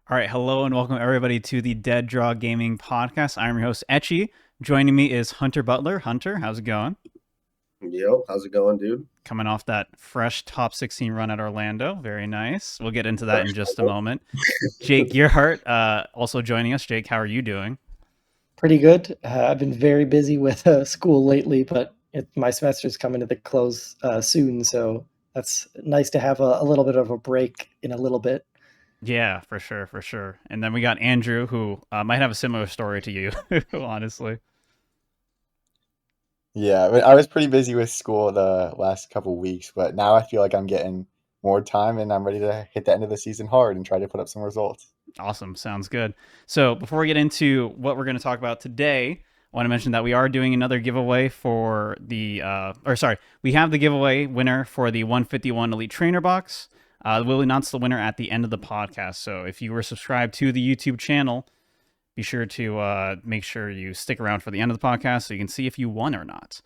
All right, hello and welcome everybody to the Dead Draw Gaming Podcast. I'm your host Etchy. Joining me is Hunter Butler. Hunter, how's it going? Yo, how's it going, dude? Coming off that fresh top 16 run at Orlando. Very nice. We'll get into that in Fresh just a purple. moment. Jake Gearhart, also joining us. Jake, how are you doing? Pretty good. I've been very busy with school lately, but my semester's coming to the close soon, so that's nice to have a little bit of a break in a little bit. Yeah, for sure, for sure. And then we got Andrew, who might have a similar story to you, honestly. Yeah, I was pretty busy with school the last couple weeks, but now I feel like I'm getting more time and I'm ready to hit the end of the season hard and try to put up some results. Awesome. Sounds good. So before we get into what we're going to talk about today, I want to mention that we are doing another giveaway for we have the giveaway winner for the 151 Elite Trainer Box. We'll announce the winner at the end of the podcast. So if you were subscribed to the YouTube channel, be sure to make sure you stick around for the end of the podcast so you can see if you won or not.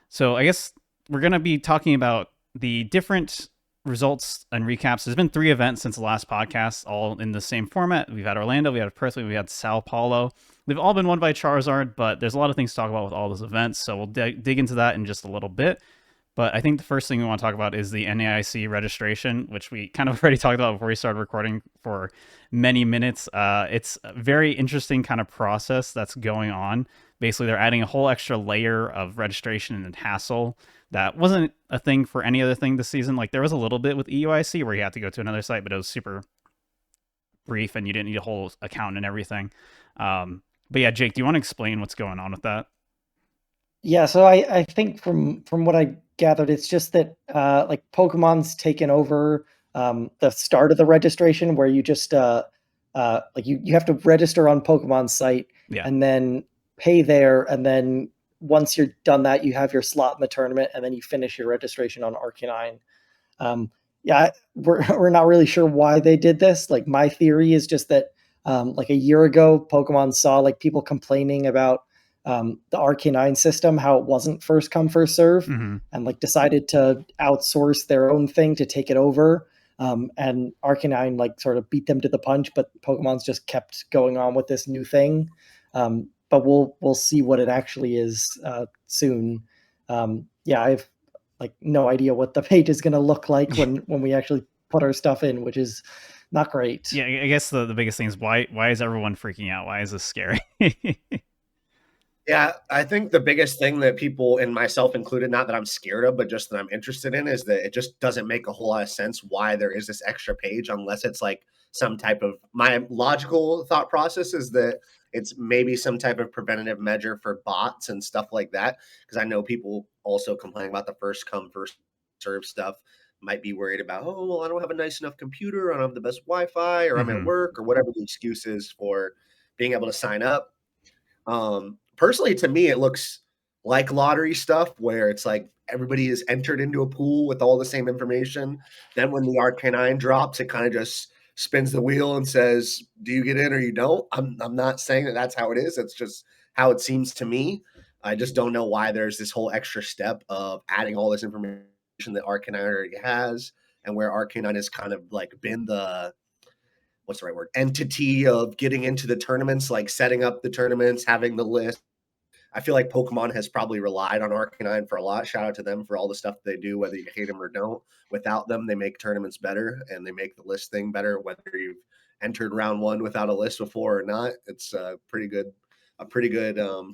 So I guess we're going to be talking about the different results and recaps. There's been 3 events since the last podcast, all in the same format. We've had Orlando, we had Perth, we had Sao Paulo. They've all been won by Charizard, but there's a lot of things to talk about with all those events, so we'll dig into that in just a little bit. But I think the first thing we want to talk about is the NAIC registration, which we kind of already talked about before we started recording for many minutes. It's a very interesting kind of process that's going on. Basically, they're adding a whole extra layer of registration and hassle that wasn't a thing for any other thing this season. Like there was a little bit with EUIC where you had to go to another site, but it was super brief and you didn't need a whole account and everything. But yeah, Jake, do you want to explain what's going on with that? Yeah, so I think from what I gathered, it's just that like Pokemon's taken over the start of the registration where you just like you have to register on Pokemon's site Yeah. and then pay there, and then once you're done that, you have your slot in the tournament, and then you finish your registration on Arcanine. Yeah, we're not really sure why they did this. Like my theory is just that like a year ago, Pokemon saw like people complaining about the Arcanine system, how it wasn't first come first serve, Mm-hmm. and like decided to outsource their own thing to take it over. And Arcanine like sort of beat them to the punch, but Pokemon's just kept going on with this new thing. But we'll see what it actually is soon. Yeah, I've like no idea what the page is going to look like when we actually put our stuff in, which is not great. Yeah, I guess the biggest thing is why is everyone freaking out? Why is this scary? Yeah, I think the biggest thing that people, and myself included, not that I'm scared of, but just that I'm interested in, is that it just doesn't make a whole lot of sense why there is this extra page unless it's like some type of, my logical thought process is that it's maybe some type of preventative measure for bots and stuff like that. Because I know people also complain about the first come, first serve stuff, might be worried about, oh, well, I don't have a nice enough computer, I don't have the best Wi-Fi, or I'm at Mm-hmm. work, or whatever the excuse is for being able to sign up. Personally, to me, it looks like lottery stuff where it's like everybody is entered into a pool with all the same information. Then when the Arcanine drops, it kind of just spins the wheel and says, "Do you get in or you don't?" I'm not saying that that's how it is. It's just how it seems to me. I just don't know why there's this whole extra step of adding all this information that Arcanine already has, and where Arcanine has kind of like been the, what's the right word, entity of getting into the tournaments, like setting up the tournaments, having the list. I feel like Pokemon has probably relied on Arcanine for a lot. Shout out to them for all the stuff they do, whether you hate them or don't. Without them, they make tournaments better and they make the list thing better. Whether you've entered round 1 without a list before or not, it's a pretty good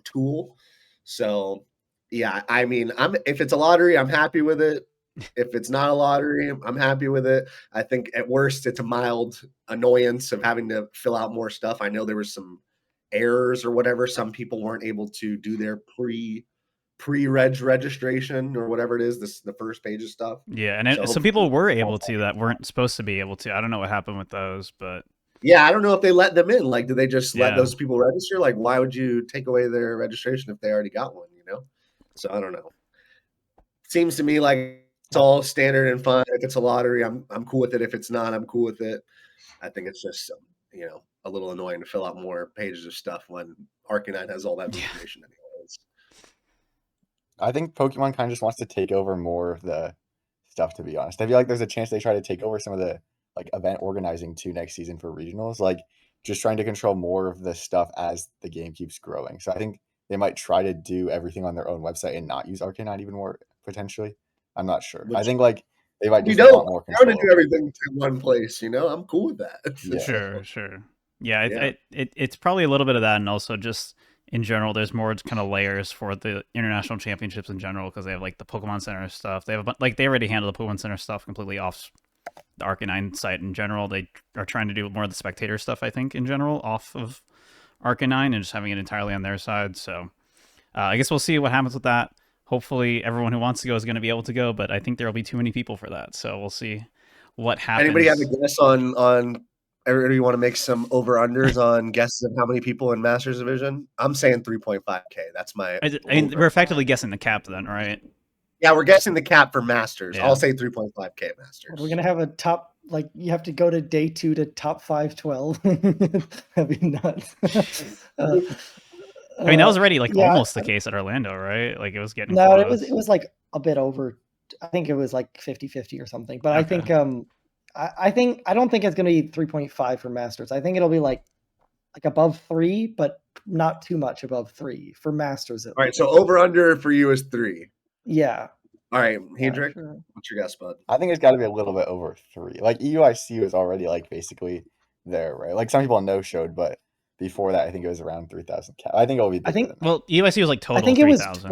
tool. So, yeah, I mean, if it's a lottery, I'm happy with it. If it's not a lottery, I'm happy with it. I think at worst, it's a mild annoyance of having to fill out more stuff. I know there was some errors or whatever. Some people weren't able to do their pre-reg registration or whatever it is, the first page of stuff. Yeah, and So some hopefully, people were able to that weren't supposed to be able to. I don't know what happened with those, but yeah, I don't know if they let them in. Like, did they just let yeah. those people register? Like, why would you take away their registration if they already got one? You know. So I don't know. Seems to me like it's all standard and fine. If it's a lottery, I'm cool with it. If it's not, I'm cool with it. I think it's just a little annoying to fill out more pages of stuff when Arcanine has all that Yeah. information anyways. I think Pokemon kind of just wants to take over more of the stuff, to be honest. I feel like there's a chance they try to take over some of the like event organizing too next season for regionals, like just trying to control more of the stuff as the game keeps growing. So I think they might try to do everything on their own website and not use Arcanine even more potentially. I'm not sure. I Which think like they might we just want more don't want to control. do everything in one place. I'm cool with that. Yeah. Sure. Yeah, Yeah. It's probably a little bit of that, and also just in general, there's more kind of layers for the international championships in general because they have like the Pokemon Center stuff. They have like they already handle the Pokemon Center stuff completely off the Arcanine site in general. They are trying to do more of the spectator stuff, I think, in general, off of Arcanine and just having it entirely on their side. So I guess we'll see what happens with that. Hopefully, everyone who wants to go is going to be able to go, but I think there will be too many people for that. So we'll see what happens. Anybody have a guess on? Everybody want to make some over-unders on guesses of how many people in Masters Division? I'm saying 3.5K. That's my. I mean, we're effectively guessing the cap then, right? Yeah, we're guessing the cap for Masters. Yeah. I'll say 3.5K Masters. We're gonna have a top, like you have to go to day 2 to top 512. That'd be nuts. I mean, that was already like yeah, almost the case at Orlando, right? Like it was getting No, close. it was like a bit over. I think it was like 50-50 or something. But I think I don't think it's gonna be 3.5 for Masters. I think it'll be like above 3, but not too much above 3 for Masters. All right, so over-under for you is 3. Yeah. All right, Hedrick, Sure. what's your guess, bud? I think it's got to be a little bit over 3. Like EUIC was already like basically there, right? Like some people no-showed, but before that, I think it was around 3,000 cap. I think it'll be bigger than that. Well, UIC was like total. I think it was 3,000.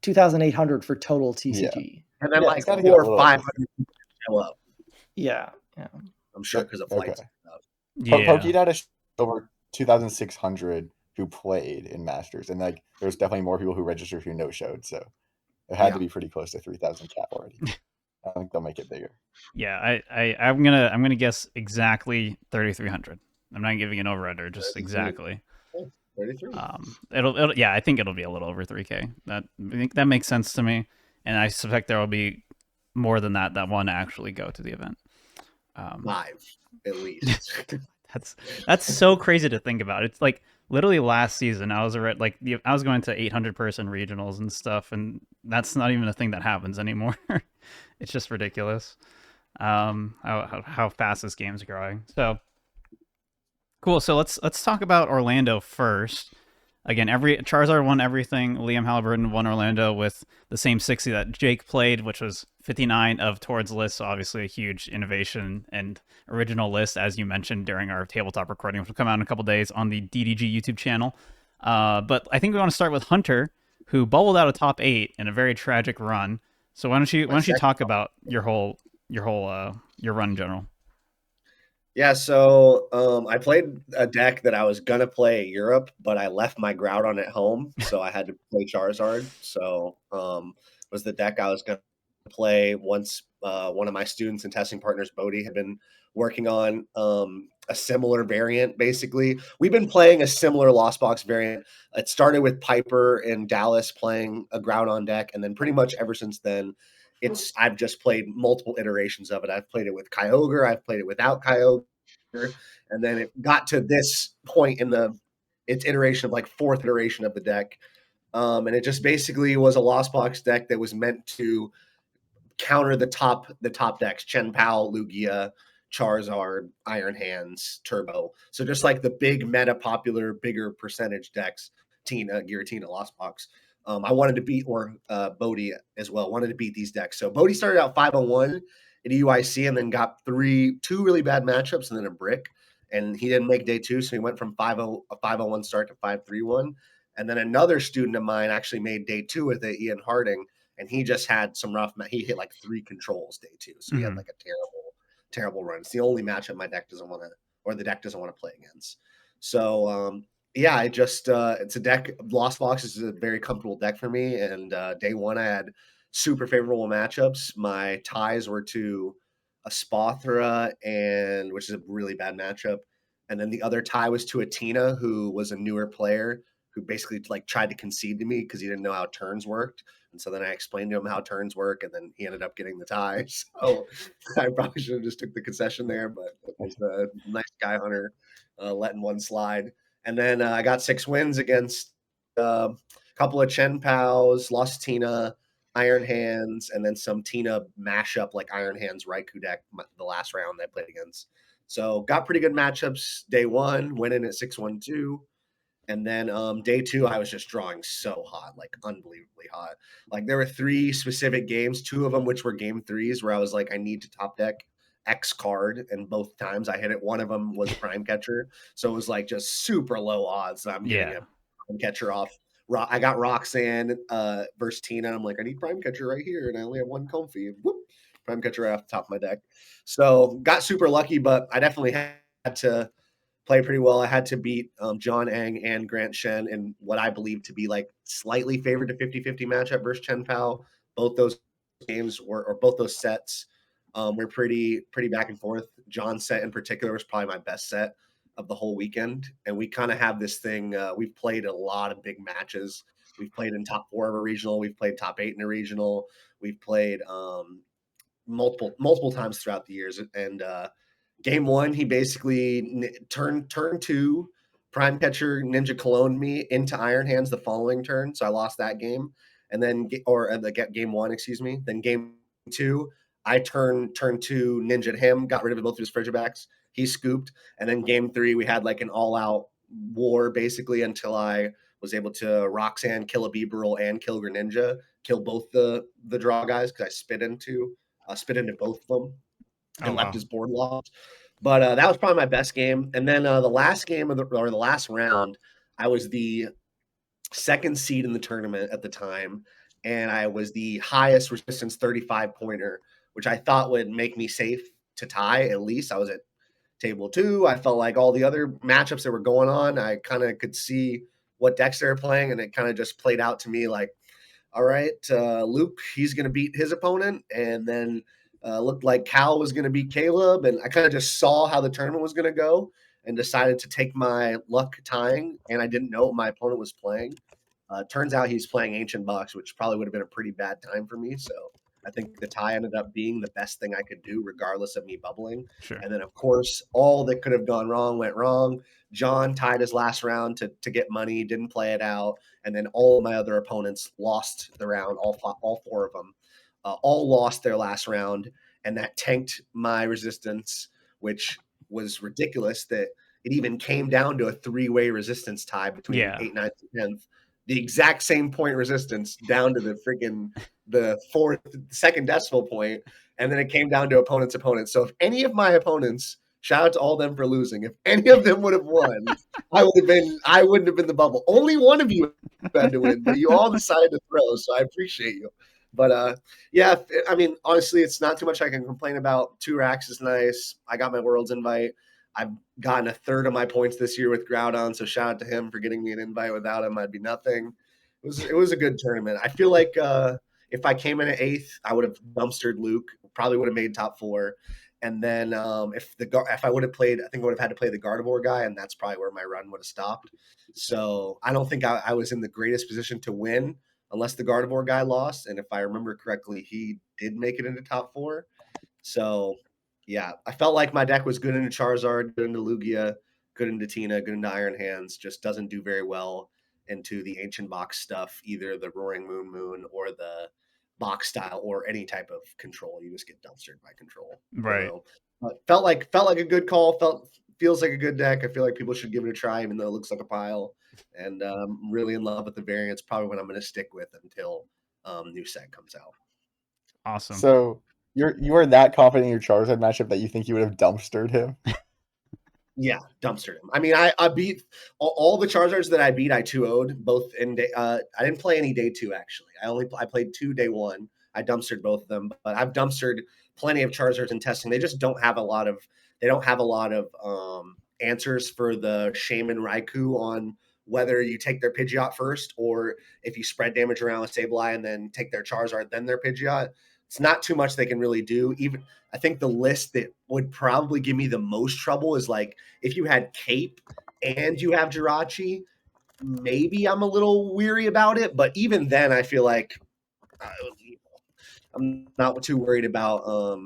2,800 for total TCG. Yeah. And then Yeah, like it's gotta 400 get a or little 500 people show up. Yeah. I'm sure because of flights. Okay. And stuff. Yeah. Pokédata over 2,600 who played in Masters, and like there's definitely more people who registered who no-showed, so it had to be pretty close to 3,000 cap already. I think they'll make it bigger. Yeah, I'm gonna guess exactly 3,300. I'm not giving an over under, just exactly. 33. It'll yeah, I think it'll be a little over 3K. I think that makes sense to me, and I suspect there will be more than that want to actually go to the event. 5 at least. That's so crazy to think about. It's like literally last season I was going to 800 person regionals and stuff, and that's not even a thing that happens anymore. It's just ridiculous how fast this game's growing. So cool. So let's talk about Orlando first. Again, Charizard won everything. Liam Halliburton won Orlando with the same 60 that Jake played, which was 59 of Tord's list. So obviously a huge innovation and original list, as you mentioned during our tabletop recording, which will come out in a couple days on the DDG YouTube channel. But I think we want to start with Hunter, who bubbled out of top 8 in a very tragic run. So why don't you talk about your run in general? Yeah, so I played a deck that I was gonna play at Europe, but I left my Groudon at home, so I had to play Charizard. So was the deck I was gonna play once one of my students and testing partners, Bodie, had been working on a similar variant. Basically, we've been playing a similar Lost Box variant. It started with Piper in Dallas playing a Groudon deck, and then pretty much ever since then, I've just played multiple iterations of it. I've played it with Kyogre, I've played it without Kyogre, and then it got to this point in its iteration of like 4th iteration of the deck. And it just basically was a Lost Box deck that was meant to counter the top decks: Chen-Pao, Lugia, Charizard, Iron Hands, Turbo. So just like the big meta popular, bigger percentage decks, Giratina, Lost Box. I wanted to beat Bodie as well. Wanted to beat these decks. So Bodie started out 501 at UIC and then got 2 really bad matchups and then a brick. And he didn't make day 2, so he went from a 501 start to 531. And then another student of mine actually made day 2 with it, Ian Harding, and he just had some rough. He hit like 3 controls day 2, so he had like a terrible run. It's the only matchup my deck doesn't want to, or the deck doesn't want to play against. So yeah, it's a deck. Lost Box is a very comfortable deck for me. And day 1, I had super favorable matchups. My ties were to a Spothra, which is a really bad matchup. And then the other tie was to a Tina, who was a newer player who basically like tried to concede to me because he didn't know how turns worked. And so then I explained to him how turns work, and then he ended up getting the tie. So I probably should have just took the concession there, but it was a nice guy Hunter letting one slide. And then I got 6 wins against a couple of Chen-Paos, lost Tina, Iron Hands, and then some Tina mashup like Iron Hands Raikou deck the last round I played against. So got pretty good matchups day one, went in at 6-1-2. And then day two, I was just drawing so hot, like unbelievably hot. Like there were 3 specific games, 2 of them which were game 3s, where I was like, I need to top deck X card, and both times I hit it. One of them was Prime Catcher, so it was like just super low odds that I'm getting a Prime Catcher off. I got Roxanne versus Tina. I'm like, I need Prime Catcher right here, and I only have 1 Comfy. Whoop, Prime Catcher right off the top of my deck. So got super lucky, but I definitely had to play pretty well. I had to beat John Eng and Grant Shen in what I believe to be like slightly favored to 50-50 matchup versus Chen Pao. Both those games or both those sets were pretty back and forth. John's set in particular was probably my best set of the whole weekend. And we kind of have this thing. We've played a lot of big matches. We've played in top 4 of a regional. We've played top 8 in a regional. We've played multiple times throughout the years. And game 1, he basically turn 2, Prime Catcher Ninja Cloned me into Iron Hands the following turn, so I lost that game. And then, game 1, excuse me. Then game 2, I turn 2 Ninja'd him, got rid of both of his Frigibacks. He scooped, and then game 3, we had like an all-out war basically until I was able to Roxanne, kill a Beeberal, and kill Greninja, kill both the draw guys because I spit into both of them and left his board lost. But that was probably my best game. And then the last game the last round, I was the 2nd seed in the tournament at the time, and I was the highest resistance 35 pointer, which I thought would make me safe to tie. At least I was at table 2. I felt like all the other matchups that were going on, I kind of could see what decks they were playing, and it kind of just played out to me like, all right, Luke, he's going to beat his opponent, and then looked like Cal was going to beat Caleb, and I kind of just saw how the tournament was going to go and decided to take my luck tying, and I didn't know what my opponent was playing. Turns out he's playing Ancient Box, which probably would have been a pretty bad time for me, so I think the tie ended up being the best thing I could do, regardless of me bubbling. Sure. And then, of course, all that could have gone wrong went wrong. John tied his last round to get money, didn't play it out, and then all of my other opponents lost the round, all 4 of them. All lost their last round, and that tanked my resistance, which was ridiculous that it even came down to a 3-way resistance tie between 8th, 9th, and 10th. The exact same point resistance down to the freaking the 2nd decimal point, and then it came down to opponent's. So if any of my opponents, shout out to all them for losing, if any of them would have won, I wouldn't have been the bubble. Only one of you had to win, but you all decided to throw, so I appreciate you. But yeah, I mean, honestly, it's not too much I can complain about. 2 racks is nice. I got my Worlds invite. I've gotten a third of my points this year with Groudon, so shout out to him for getting me an invite. Without him, I'd be nothing. It was a good tournament. I feel like if I came in at 8th, I would have dumpstered Luke. Probably would have made top 4. And then if I would have played, I think I would have had to play the Gardevoir guy, and that's probably where my run would have stopped. So I don't think I was in the greatest position to win unless the Gardevoir guy lost. And if I remember correctly, he did make it into top 4. So yeah, I felt like my deck was good into Charizard, good into Lugia, good into Tina, good into Iron Hands, just doesn't do very well into the Ancient Box stuff, either the Roaring Moon or the box style or any type of control. You just get dumpstered by control. Right. Felt like a good call. Feels like a good deck. I feel like people should give it a try, even though it looks like a pile. And I'm really in love with the variants. Probably what I'm going to stick with until new set comes out. Awesome. So you are that confident in your Charizard matchup that you think you would have dumpstered him? Yeah, dumpstered him. I mean, I beat all the Charizards that I beat. I 2-0'd both in day. I didn't play any day 2 actually. I played 2 day 1. I dumpstered both of them, but I've dumpstered plenty of Charizards in testing. They just don't have a lot of. They don't have a lot of answers for the Shaman Raikou on whether you take their Pidgeot first or if you spread damage around with Sableye and then take their Charizard, then their Pidgeot. It's not too much they can really do. Even I think the list that would probably give me the most trouble is like if you had Cape and you have Jirachi, maybe I'm a little weary about it. But even then, I feel like I'm not too worried about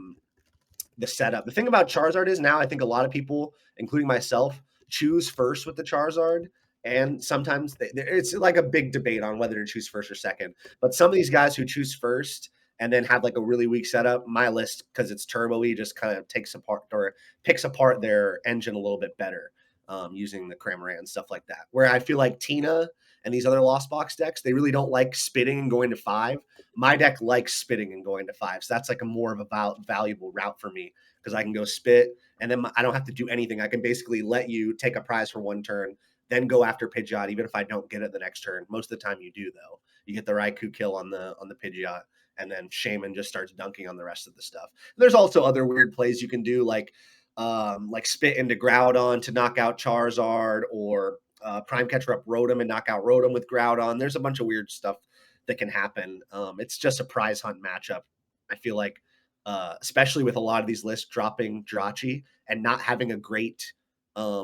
the setup. The thing about Charizard is now I think a lot of people, including myself, choose first with the Charizard And sometimes it's like a big debate on whether to choose first or second. But some of these guys who choose first and then have like a really weak setup, my list, because it's turbo-y, just kind of takes apart or picks apart their engine a little bit better using the Cramorant and stuff like that. Where I feel like Tina and these other Lost Box decks, they really don't like spitting and going to 5. My deck likes spitting and going to 5. So that's like a more of a valuable route for me because I can go spit and then I don't have to do anything. I can basically let you take a prize for one turn, then go after Pidgeot, even if I don't get it the next turn. Most of the time you do, though. You get the Raikou kill on the Pidgeot, and then Shaman just starts dunking on the rest of the stuff. There's also other weird plays you can do, like spit into Groudon to knock out Charizard, or Prime Catcher up Rotom and knock out Rotom with Groudon. There's a bunch of weird stuff that can happen. It's just a prize hunt matchup. I feel like, especially with a lot of these lists dropping Jirachi and not having a great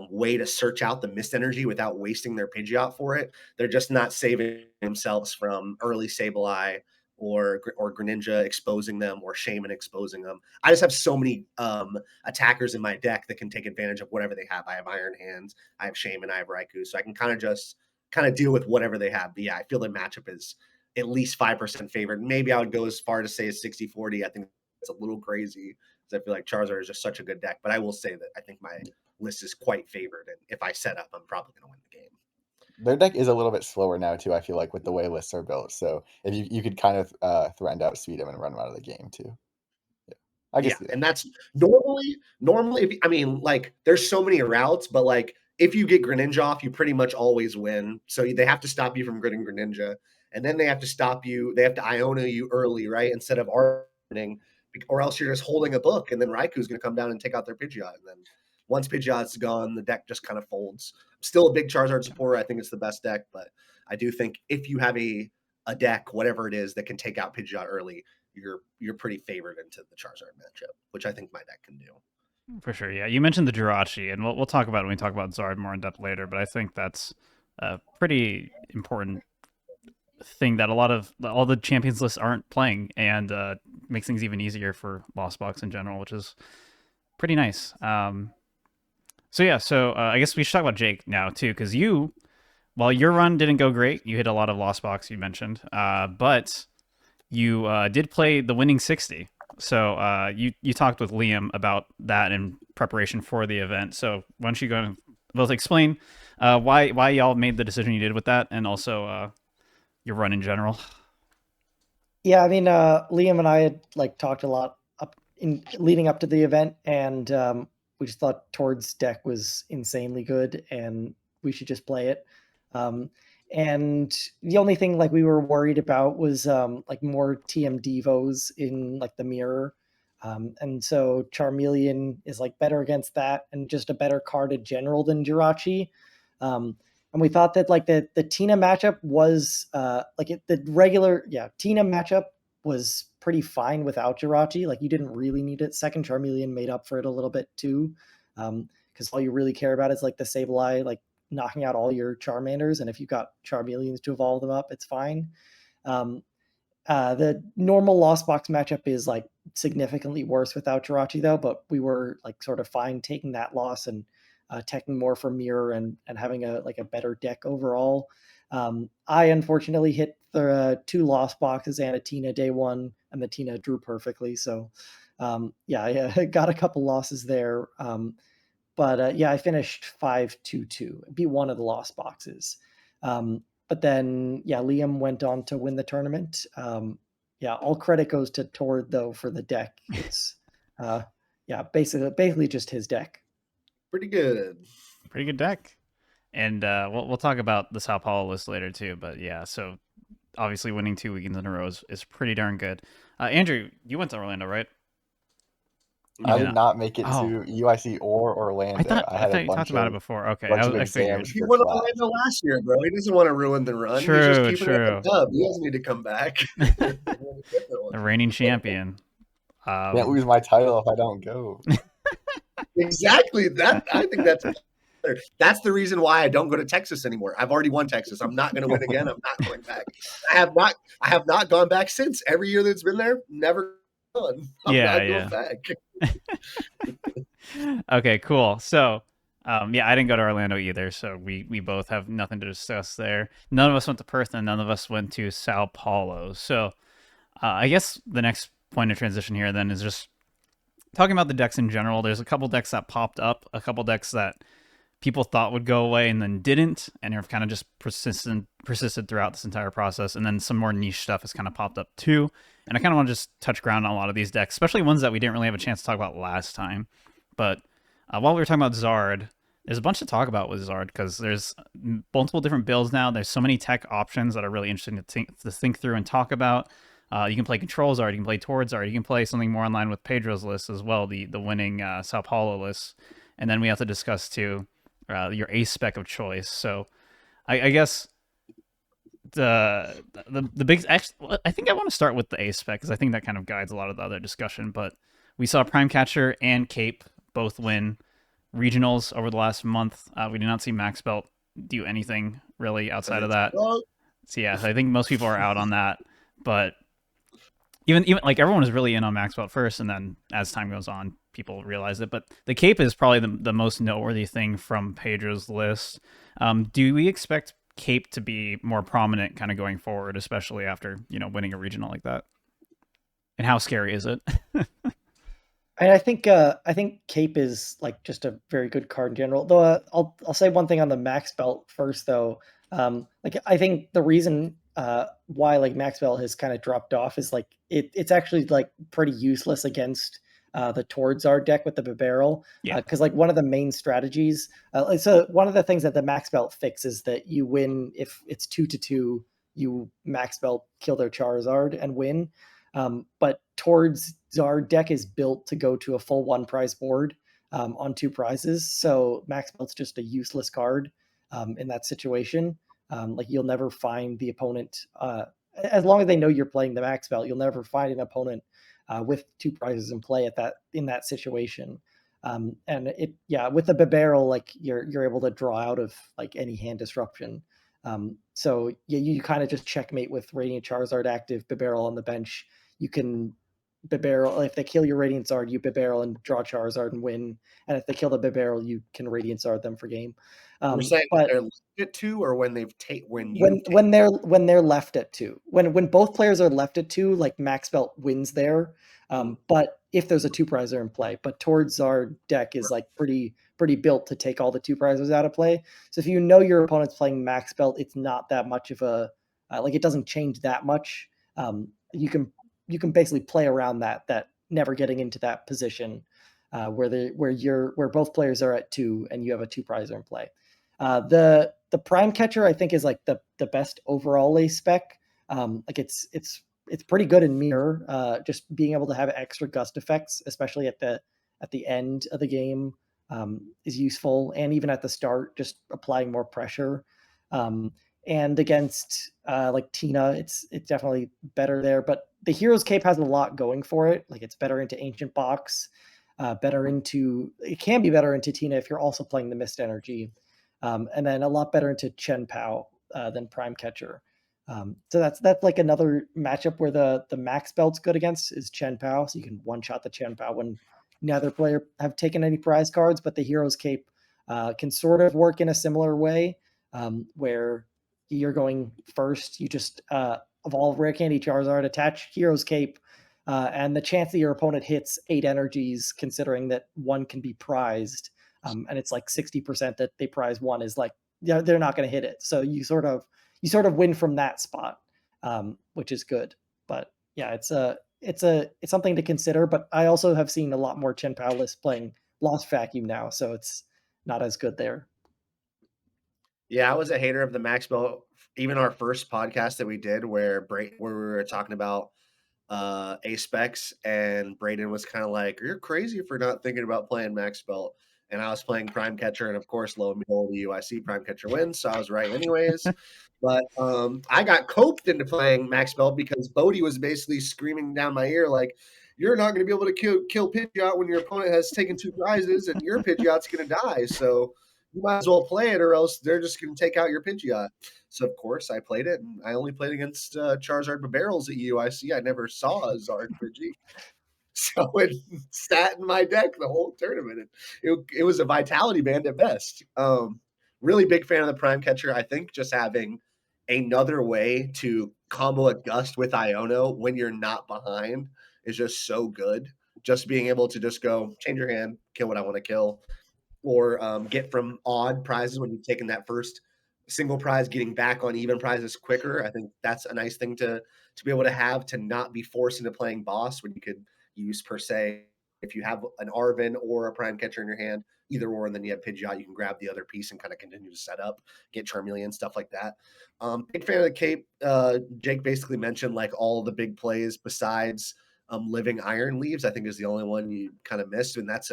way to search out the mist energy without wasting their Pidgeot for it. They're just not saving themselves from early Sableye or Greninja exposing them or Shaman exposing them. I just have so many attackers in my deck that can take advantage of whatever they have. I have Iron Hands, I have Shaman, I have Raikou, so I can kind of deal with whatever they have. But yeah, I feel the matchup is at least 5% favored. Maybe I would go as far to say as 60-40. I think it's a little crazy because I feel like Charizard is just such a good deck. But I will say that I think my list is quite favored, and if I set up, I'm probably going to win the game. Their deck is a little bit slower now too, I feel like, with the way lists are built. So if you could kind of threaten to outspeed them and run them out of the game too. Yeah, I guess. Yeah, and that's normally if, I mean, like, there's so many routes, but like if you get Greninja off, you pretty much always win. So they have to stop you from getting Greninja, and then they have to stop you. They have to Iona you early, right? Instead of Arning, or else you're just holding a book, and then Raikou's going to come down and take out their Pidgeot, and then once Pidgeot's gone, the deck just kind of folds. I'm still a big Charizard supporter. I think it's the best deck, but I do think if you have a deck, whatever it is, that can take out Pidgeot early, you're pretty favored into the Charizard matchup, which I think my deck can do. For sure, yeah. You mentioned the Jirachi, and we'll talk about it when we talk about Zard more in depth later, but I think that's a pretty important thing that all the champions lists aren't playing, and makes things even easier for Lost Box in general, which is pretty nice. So I guess we should talk about Jake now too, because while your run didn't go great, you hit a lot of Lost Box, you mentioned, but you did play the winning 60. So you talked with Liam about that in preparation for the event. So why don't you go and explain why y'all made the decision you did with that, and also your run in general. Yeah, I mean, Liam and I had talked a lot leading up to the event, and we just thought Tord's deck was insanely good, and we should just play it. And the only thing we were worried about was more TM Devos in the mirror. And so Charmeleon is like better against that and just a better card in general than Jirachi. And we thought that like the Tina matchup was Tina matchup was pretty fine without Jirachi. Like you didn't really need it. Second Charmeleon made up for it a little bit too. Because all you really care about is like the Sableye, like knocking out all your Charmanders. And if you've got Charmeleons to evolve them up, it's fine. The normal Lost Box matchup is like significantly worse without Jirachi though, but we were like sort of fine taking that loss and teching more for mirror and having a better deck overall. I unfortunately hit the 2 Lost Boxes and a Tina day one, and the Tina drew perfectly. So I got a couple losses there. But I finished 5-2-2, beat one of the Lost Boxes. But then, Liam went on to win the tournament. All credit goes to Tord, though, for the deck. It's, basically just his deck. Pretty good deck. And we'll talk about the Sao Paulo list later, too. But, so obviously winning 2 weekends in a row is pretty darn good. Andrew, you went to Orlando, right? I did not make it to UIC or Orlando. I thought you talked about it before. Okay, I figured. He went to Orlando last year, bro. He doesn't want to ruin the run. True. He's just keeping it up. He doesn't need to come back. The reigning champion. Can't lose my title if I don't go. Exactly. I think that's the reason why I don't go to Texas anymore. I've already won Texas. I'm not going to win again. I'm not going back. I have not gone back since. Every year that's been there, never gone. I'm not going back. Okay, cool. So Yeah, I didn't go to Orlando either, so we both have nothing to discuss there. None of us went to Perth, and none of us went to Sao Paulo. So I guess the next point of transition here then is just talking about the decks in general. There's a couple decks that popped up, a couple decks that people thought would go away and then didn't, and have kind of just persisted throughout this entire process. And then some more niche stuff has kind of popped up too. And I kind of want to just touch ground on a lot of these decks, especially ones that we didn't really have a chance to talk about last time. But while we were talking about Zard, there's a bunch to talk about with Zard because there's multiple different builds now. There's so many tech options that are really interesting to think through and talk about. You can play Control Zard, you can play Toward Zard, you can play something more in line with Pedro's list as well, the winning Sao Paulo list. And then we have to discuss too your ace spec of choice. So I guess the big, actually, I think I want to start with the ace spec because I think that kind of guides a lot of the other discussion. But we saw Prime Catcher and Cape both win regionals over the last month. We did not see Max Belt do anything really outside of that. So yeah, I think most people are out on that. But even like everyone was really in on Max Belt first, and then as time goes on, people realize it. But the Cape is probably the most noteworthy thing from Pedro's list. Do we expect Cape to be more prominent kind of going forward, especially after winning a regional like that? And how scary is it? And I think Cape is like just a very good card in general. Though I'll say one thing on the Max Belt first though. Like I think the reason why like Max Belt has kind of dropped off is like it's actually like pretty useless against the Toward Zard deck with the Barrel. Yeah. Because like one of the main strategies, so one of the things that the Max Belt fix is that you win if it's 2-2, you Max Belt kill their Charizard and win. But Towards Zard deck is built to go to a full one prize board on 2 prizes. So Max Belt's just a useless card in that situation. Like you'll never find the opponent, as long as they know you're playing the Max Belt, you'll never find an opponent with 2 prizes in play in that situation. And with the Barrel, like you're able to draw out of like any hand disruption. So yeah, you kind of just checkmate with Radiant Charizard active, Barrel on the bench. You can Barrel, if they kill your Radiant Zard, you Barrel and draw Charizard and win. And if they kill the Barrel, you can Radiant Zard them for game. You're saying but they're left at 2, or when they've when they're left at 2, when both players are left at 2, like Max Belt wins there. But if there's a 2 prizer in play, but Towards Zard deck is like pretty built to take all the 2 prizers out of play. So if you know your opponent's playing Max Belt, it's not that much of a like it doesn't change that much. You can basically play around that never getting into that position where both players are at 2 and you have a 2 prizer in play. The Prime Catcher I think is like the best overall ace spec. Like it's pretty good in mirror. Just being able to have extra gust effects, especially at the end of the game, is useful, and even at the start, just applying more pressure. And against like Tina, it's definitely better there. But the Hero's Cape has a lot going for it. Like it's better into Ancient Box, it can be better into Tina if you're also playing the Mist Energy, and then a lot better into Chen Pao than Prime Catcher. So that's like another matchup where the Max Belt's good against is Chen Pao. So you can one shot the Chen Pao when neither player have taken any prize cards, but the Hero's Cape can sort of work in a similar way, where you're going first, you just evolve Rare Candy Charizard, attach Hero's Cape, and the chance that your opponent hits 8 energies, considering that 1 can be prized, and it's like 60% that they prize 1 is like they're not going to hit it. So you sort of win from that spot, which is good. But yeah, it's something to consider. But I also have seen a lot more Chen Pao lists playing Lost Vacuum now, so it's not as good there. Yeah, I was a hater of the Max Belt. Even our first podcast that we did where we were talking about ace specs, and Braden was kind of like, "You're crazy for not thinking about playing Max Belt." And I was playing Prime Catcher, and of course, lo and behold, the UIC Prime Catcher wins, so I was right anyways. But I got coped into playing Max Belt because Bodie was basically screaming down my ear like, "You're not going to be able to kill Pidgeot when your opponent has taken 2 prizes, and your Pidgeot's going to die. So you might as well play it, or else they're just going to take out your Pidgeot." So, of course, I played it, and I only played against Charizard Barrels at UIC. I never saw a Zard Pidgey. So it sat in my deck the whole tournament. It was a vitality band at best. Really big fan of the Prime Catcher. I think just having another way to combo a Gust with Iono when you're not behind is just so good. Just being able to just go change your hand, kill what I want to kill, or get from odd prizes when you've taken that first single prize, getting back on even prizes quicker. I think that's a nice thing to be able to have, to not be forced into playing boss when you could use per se. If you have an Arvin or a Prime Catcher in your hand, either or, and then you have Pidgeot, you can grab the other piece and kind of continue to set up, get Charmeleon, stuff like that. Big fan of the Cape. Jake basically mentioned like all the big plays besides Living Iron Leaves. I think is the only one you kind of missed, and that's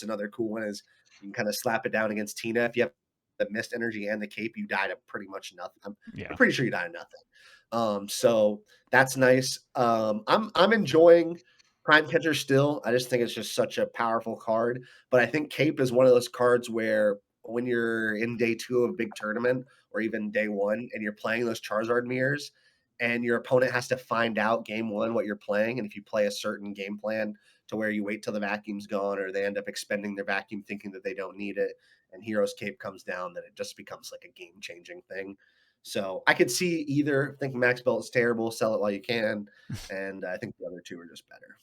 another cool one. Is you can kind of slap it down against Tina. If you have the Mist Energy and the Cape, you die to pretty much nothing. I'm pretty sure you die to nothing. So that's nice. I'm enjoying Prime Catcher still. I just think it's just such a powerful card. But I think Cape is one of those cards where when you're in day 2 of a big tournament or even day 1 and you're playing those Charizard mirrors and your opponent has to find out game 1 what you're playing, and if you play a certain game plan to where you wait till the vacuum's gone or they end up expending their vacuum thinking that they don't need it and Hero's Cape comes down, then it just becomes like a game-changing thing. So I could see either. Think Max Belt is terrible, sell it while you can, and I think the other two are just better.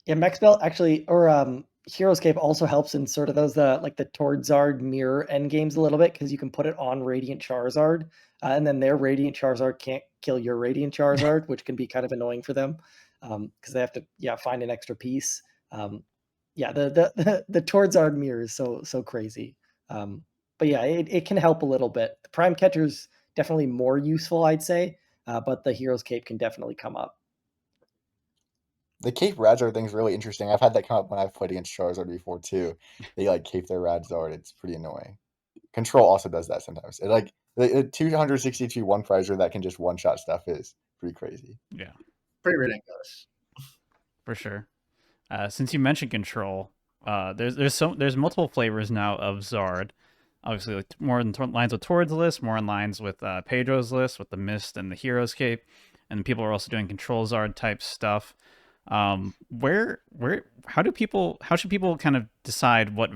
Yeah, Max Belt actually, or Hero's Cape also helps in sort of those like the Zard mirror end games a little bit, because you can put it on Radiant Charizard, and then their Radiant Charizard can't kill your Radiant Charizard, which can be kind of annoying for them, because they have to find an extra piece. The Zard mirror is so crazy. But yeah, it can help a little bit. The Prime Catcher's definitely more useful, I'd say, but the Hero's Cape can definitely come up. The Cape Radzard thing's really interesting. I've had that come up when I've played against Charizard before too. They like cape their Radzard. It's pretty annoying. Control also does that sometimes. It like the 262 one prizer that can just one shot stuff is pretty crazy. Yeah, pretty ridiculous for sure. Since you mentioned Control, there's multiple flavors now of Zard. Obviously, like more in lines with Tord's list, more in lines with Pedro's list, with the Mist and the Hero's Cape, and people are also doing Control Zard type stuff. How should people kind of decide what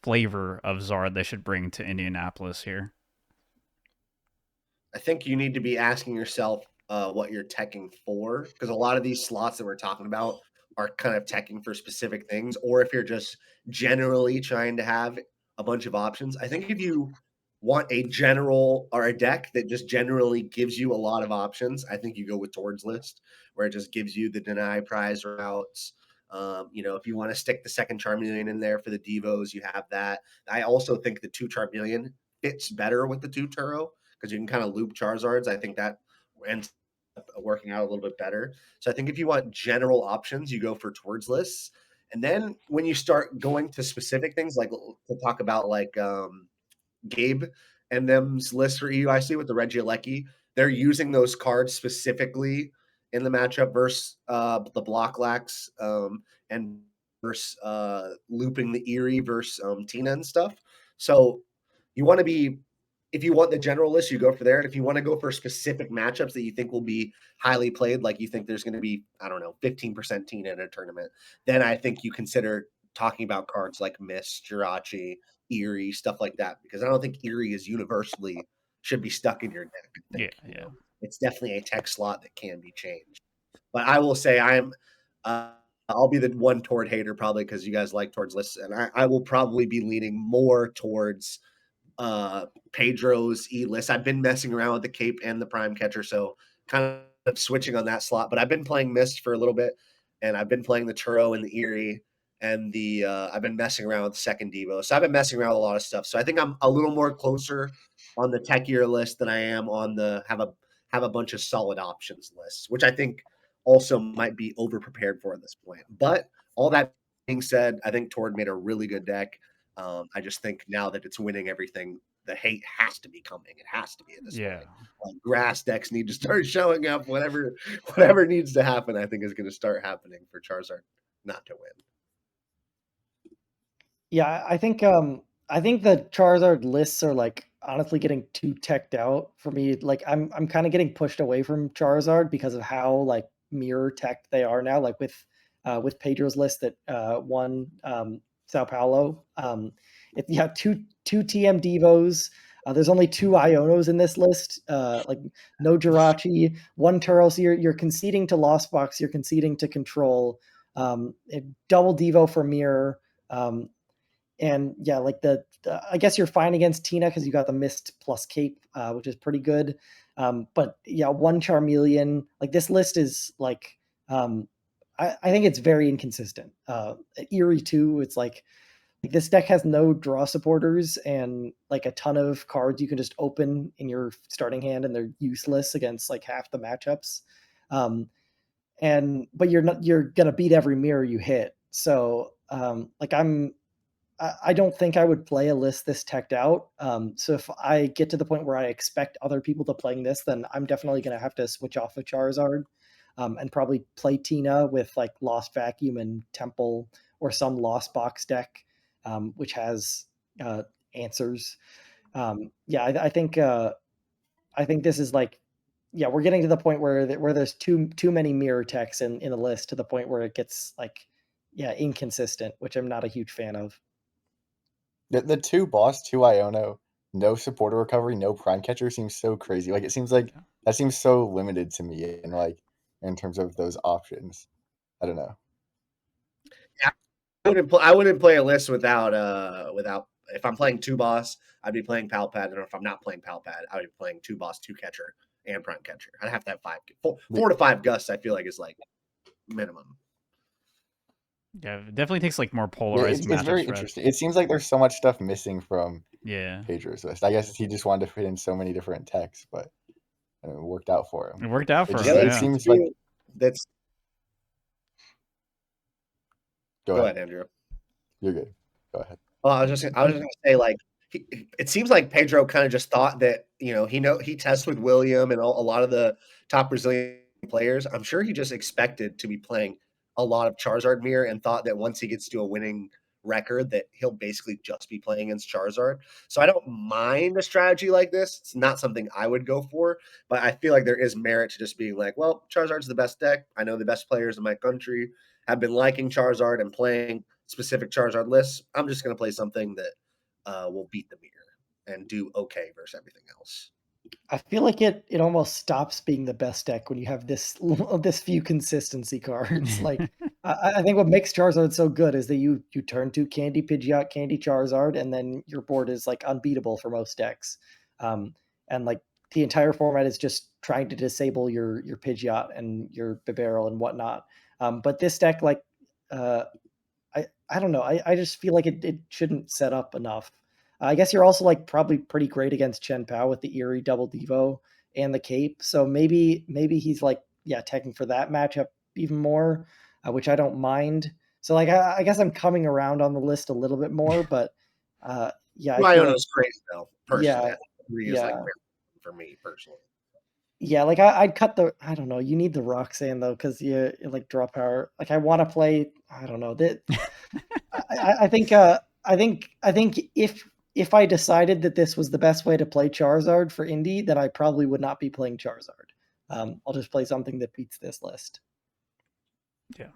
flavor of Zard they should bring to Indianapolis here? I think you need to be asking yourself what you're teching for, because a lot of these slots that we're talking about are kind of teching for specific things, or if you're just generally trying to have a bunch of options. I think if you want a general or a deck that just generally gives you a lot of options, I think you go with Tord's list, where it just gives you the deny prize routes. If you want to stick the second Charmeleon in there for the Devos, you have that. I also think the 2 Charmeleon fits better with the 2 Turo, because you can kind of loop Charizards. I think that ends up working out a little bit better. So I think if you want general options, you go for Tord's lists. And then when you start going to specific things, like to talk about like Gabe and them's list for EUIC with the Regieleki, they're using those cards specifically in the matchup versus the Block Lax and versus looping the Erie versus Tina and stuff. So you want to be, if you want the general list, you go for there. And if you want to go for specific matchups that you think will be highly played, like you think there's going to be, 15% Tina in a tournament, then I think you consider talking about cards like Mist, Jirachi, Erie, stuff like that, because I don't think Erie is universally should be stuck in your deck. Yeah. It's definitely a tech slot that can be changed. But I will say I'll be the one Tord hater probably, because you guys like Tord's lists, and I will probably be leaning more towards Pedro's E-list. I've been messing around with the Cape and the Prime Catcher, so kind of switching on that slot. But I've been playing Mist for a little bit, and I've been playing the Turo and the Erie, and I've been messing around with the second Devo. So I've been messing around with a lot of stuff. So I think I'm a little more closer on the techier list than I am on the have a bunch of solid options lists, which I think also might be over prepared for at this point. But all that being said, I think Tord made a really good deck. I just think now that it's winning everything, the hate has to be coming. It has to be at this point. Grass decks need to start showing up. Whatever needs to happen, I think is going to start happening for Charizard not to win. Yeah, I think the Charizard lists are like honestly getting too teched out for me. Like I'm kind of getting pushed away from Charizard because of how like mirror tech they are now. Like with with Pedro's list that won Sao Paulo. You have two TM Devos. There's only 2 Ionos in this list, like no Jirachi, 1 Turo. So you're conceding to Lost Box, you're conceding to Control, double Devo for Mirror. And yeah, like I guess you're fine against Tina because you got the Mist plus Cape, which is pretty good. But yeah, 1 Charmeleon. Like this list is like, I think it's very inconsistent. Eerie too. It's like this deck has no draw supporters and like a ton of cards you can just open in your starting hand, and they're useless against like half the matchups. But you're gonna beat every mirror you hit. So like I don't think I would play a list this teched out. So if I get to the point where I expect other people to playing this, then I'm definitely going to have to switch off of Charizard and probably play Tina with like Lost Vacuum and Temple or some Lost Box deck, which has answers. I think this is like, yeah, we're getting to the point where there's too many mirror techs in the list to the point where it gets like, yeah, inconsistent, which I'm not a huge fan of. The 2 boss, 2 Iono, no supporter recovery, no prime catcher seems so crazy. Like it seems like that seems so limited to me in terms of those options. I don't know. Yeah, I wouldn't play a list without if I'm playing 2 boss, I'd be playing Palpad, and if I'm not playing Palpad, I would be playing 2 boss, 2 catcher, and prime catcher. I'd have to have 4 to 5 gusts. I feel like is like minimum. Yeah, it definitely takes like more polarized matchups. It's very interesting. It seems like there's so much stuff missing from Yeah. Pedro's list. I guess he just wanted to fit in so many different techs, but it worked out for him. It worked out for him. It seems like that's. Go ahead, Andrew. You're good. Go ahead. Well, I was just gonna say, like, it seems like Pedro kind of just thought that, he tests with William and a lot of the top Brazilian players. I'm sure he just expected to be playing a lot of Charizard mirror and thought that once he gets to a winning record that he'll basically just be playing against Charizard. So I don't mind a strategy like this. It's not something I would go for, but I feel like there is merit to just being like, well, Charizard's the best deck. I know the best players in my country have been liking Charizard and playing specific Charizard lists. I'm just going to play something that will beat the mirror and do okay versus everything else. I feel like it almost stops being the best deck when you have this few consistency cards. Like I think what makes Charizard so good is that you turn to Candy Pidgeot, Candy Charizard, and then your board is like unbeatable for most decks. And like the entire format is just trying to disable your Pidgeot and your Bibarel and whatnot. But this deck, like I don't know, I just feel like it shouldn't set up enough. I guess you're also like probably pretty great against Chen Pao with the Eerie double Devo and the Cape. So maybe he's like, yeah, taking for that matchup even more, which I don't mind. So like, I guess I'm coming around on the list a little bit more, but yeah. Rhino's crazy though, personally. Yeah. Like for me personally. Yeah, like I'd cut I don't know, you need the Roxanne though, because you like draw power. Like I want to play, I don't know, that I think if I decided that this was the best way to play Charizard for Indy, then I probably would not be playing Charizard. I'll just play something that beats this list. Yeah.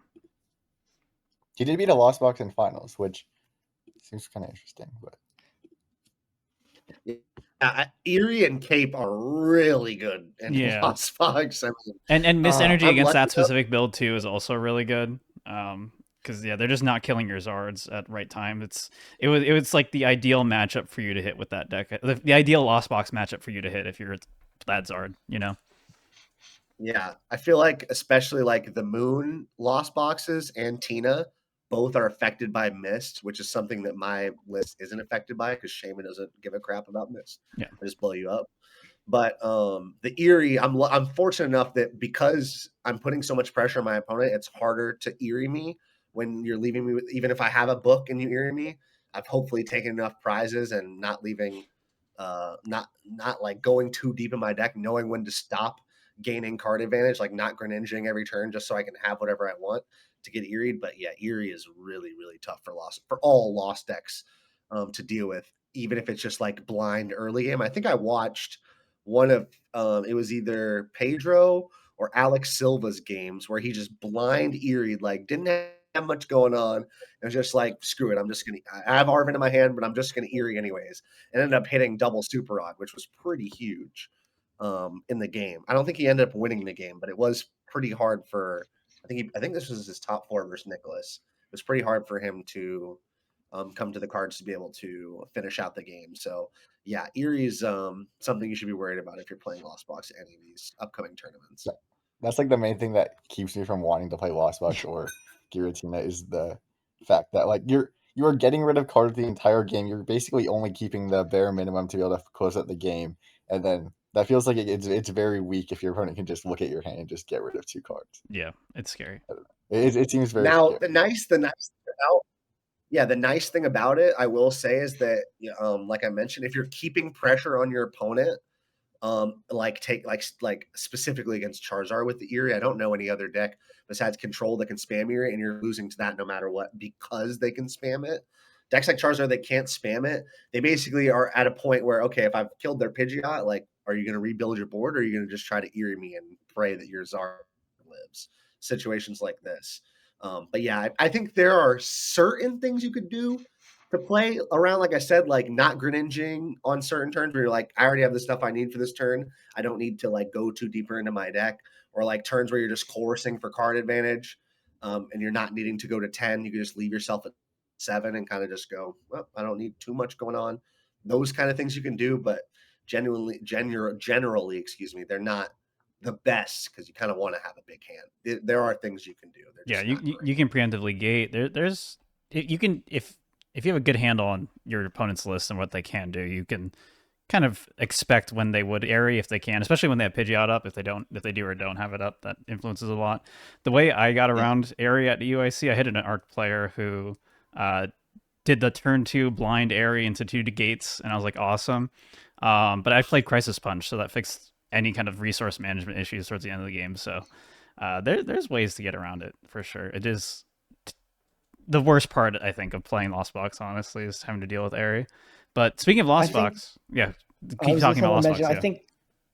He did beat a Lost Box in finals, which seems kind of interesting. But Eerie and Cape are really good in Lost Box. I mean, and Miss Energy against that specific build too is also really good. Because they're just not killing your Zards at right time. It was like the ideal matchup for you to hit with that deck. The ideal Lost Box matchup for you to hit if you're that Zard, Yeah, I feel like especially like the Moon Lost Boxes and Tina both are affected by Mist, which is something that my list isn't affected by because Shaman doesn't give a crap about Mist. Yeah, I just blow you up. But the Eerie, I'm fortunate enough that because I'm putting so much pressure on my opponent, it's harder to Eerie me when you're leaving me with, even if I have a book and you Eerie me, I've hopefully taken enough prizes and not leaving, not like going too deep in my deck, knowing when to stop gaining card advantage, like not Greninjing every turn just so I can have whatever I want to get Eeried. But yeah, Eerie is really, really tough for all Lost decks to deal with, even if it's just like blind early game. I think I watched one of it was either Pedro or Alex Silva's games where he just blind Erie, like didn't have much going on. It was just like, screw it. I have Arvin in my hand, but I'm just going to Erie anyways. And ended up hitting double Super Rod, which was pretty huge in the game. I don't think he ended up winning the game, but it was pretty hard for, I think this was his top 4 versus Nicholas. It was pretty hard for him to come to the cards to be able to finish out the game. So yeah, Erie's something you should be worried about if you're playing Lost Box at any of these upcoming tournaments. That's like the main thing that keeps me from wanting to play Lost Box or Giratina is the fact that like you are getting rid of cards the entire game. You're basically only keeping the bare minimum to be able to close out the game, and then that feels like it's very weak if your opponent can just look at your hand and just get rid of 2 cards. Yeah, it's scary. It seems very now scary. the nice thing about the nice thing about it, I will say, is that like I mentioned, if you're keeping pressure on your opponent, like specifically against Charizard with the Erie, I don't know any other deck besides Control that can spam Erie, and you're losing to that no matter what because they can spam it. Decks like Charizard, they can't spam it. They basically are at a point where, okay, if I've killed their Pidgeot, like, are you going to rebuild your board, or are you going to just try to Erie me and pray that your Zard lives? Situations like this. But yeah, I think there are certain things you could do to play around, like I said, like not Greninjing on certain turns where you're like, I already have the stuff I need for this turn. I don't need to like go too deeper into my deck, or like turns where you're just coercing for card advantage, and you're not needing to go to 10. You can just leave yourself at 7 and kind of just go, well, I don't need too much going on. Those kind of things you can do, but generally, excuse me, they're not the best because you kind of want to have a big hand. There are things you can do. Yeah, you can preemptively gate. There's you can if you have a good handle on your opponent's list and what they can do, you can kind of expect when they would Airy if they can, especially when they have Pidgeot up. If they do or don't have it up, that influences a lot. The way I got around Airy at UIC, I hit an ARC player who did the turn 2 blind Airy into 2 gates, and I was like, awesome. But I played Crisis Punch, so that fixed any kind of resource management issues towards the end of the game. So there's ways to get around it for sure. It is the worst part, I think, of playing Lost Box, honestly, is having to deal with Airy. But speaking of Lost Box, keep talking about Lost Box. I think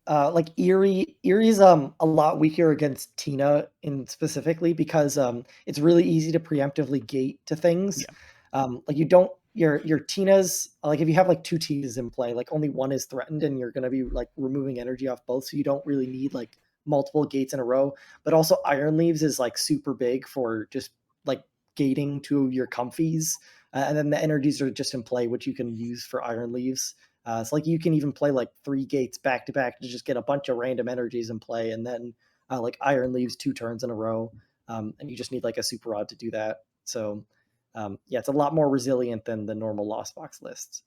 like Erie's a lot weaker against Tina specifically because it's really easy to preemptively gate to things. Yeah. Like you don't your Tina's, like if you have like 2 Tinas in play, like only one is threatened and you're going to be like removing energy off both, so you don't really need like multiple gates in a row. But also Iron Leaves is like super big for just like gating to your comfies, and then the energies are just in play, which you can use for Iron Leaves. It's like you can even play like 3 gates back to back to just get a bunch of random energies in play, and then like Iron Leaves 2 turns in a row, and you just need like a Super Rod to do that. So it's a lot more resilient than the normal Lost Box lists.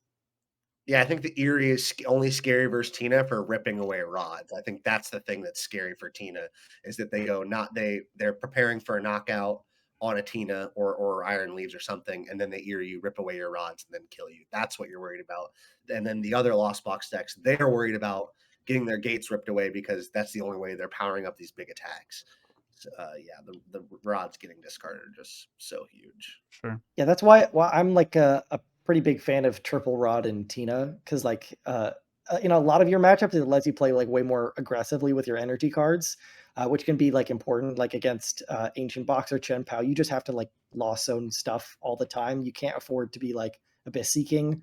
Yeah, I think the Erie is only scary versus Tina for ripping away rods. I think that's the thing that's scary for Tina, is that they're preparing for a knockout on a Tina or Iron Leaves or something, and then they Erie you, rip away your rods, and then kill you. That's what you're worried about. And then the other Lost Box decks, they're worried about getting their gates ripped away because that's the only way they're powering up these big attacks. So, the rods getting discarded are just so huge. Sure. Yeah, that's why I'm like a pretty big fan of Triple Rod and Tina, because like a lot of your matchups, it lets you play like way more aggressively with your energy cards, which can be like important, like against Ancient Box or Chen Pao. You just have to like Lost Zone stuff all the time. You can't afford to be like Abyss Seeking.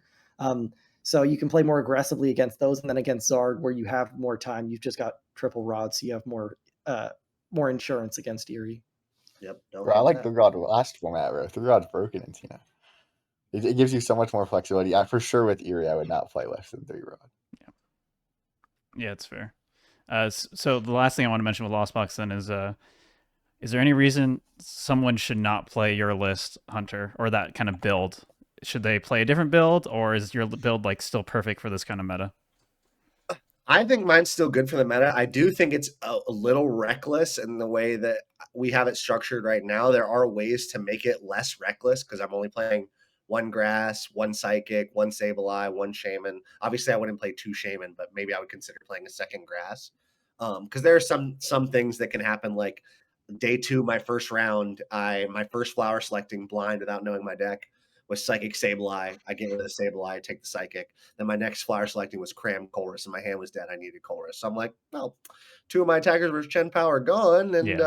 So you can play more aggressively against those, and then against Zard, where you have more time, you've just got Triple Rod, so you have more insurance against Erie. Yep. Bro, I like the God last format, bro. The God's broken in Tina. It gives you so much more flexibility. For sure with Erie, I would not play less than 3 Rod. Yeah, it's fair. So the last thing I want to mention with Lost Box then is there any reason someone should not play your list, Hunter, or that kind of build? Should they play a different build, or is your build like still perfect for this kind of meta? I think mine's still good for the meta. I do think it's a little reckless in the way that we have it structured right now. There are ways to make it less reckless because I'm only playing 1 Grass, 1 Psychic, 1 Sableye, 1 Shaman. Obviously, I wouldn't play 2 Shaman, but maybe I would consider playing a second Grass. Because there are some things that can happen, like day 2, my first round, my first flower selecting blind without knowing my deck with Psychic Sableye. I get rid of the Sableye, take the Psychic. Then my next flyer selecting was Cram Colress, and my hand was dead. I needed Colress. So I'm like, well, 2 of my attackers were Chen Power gone, and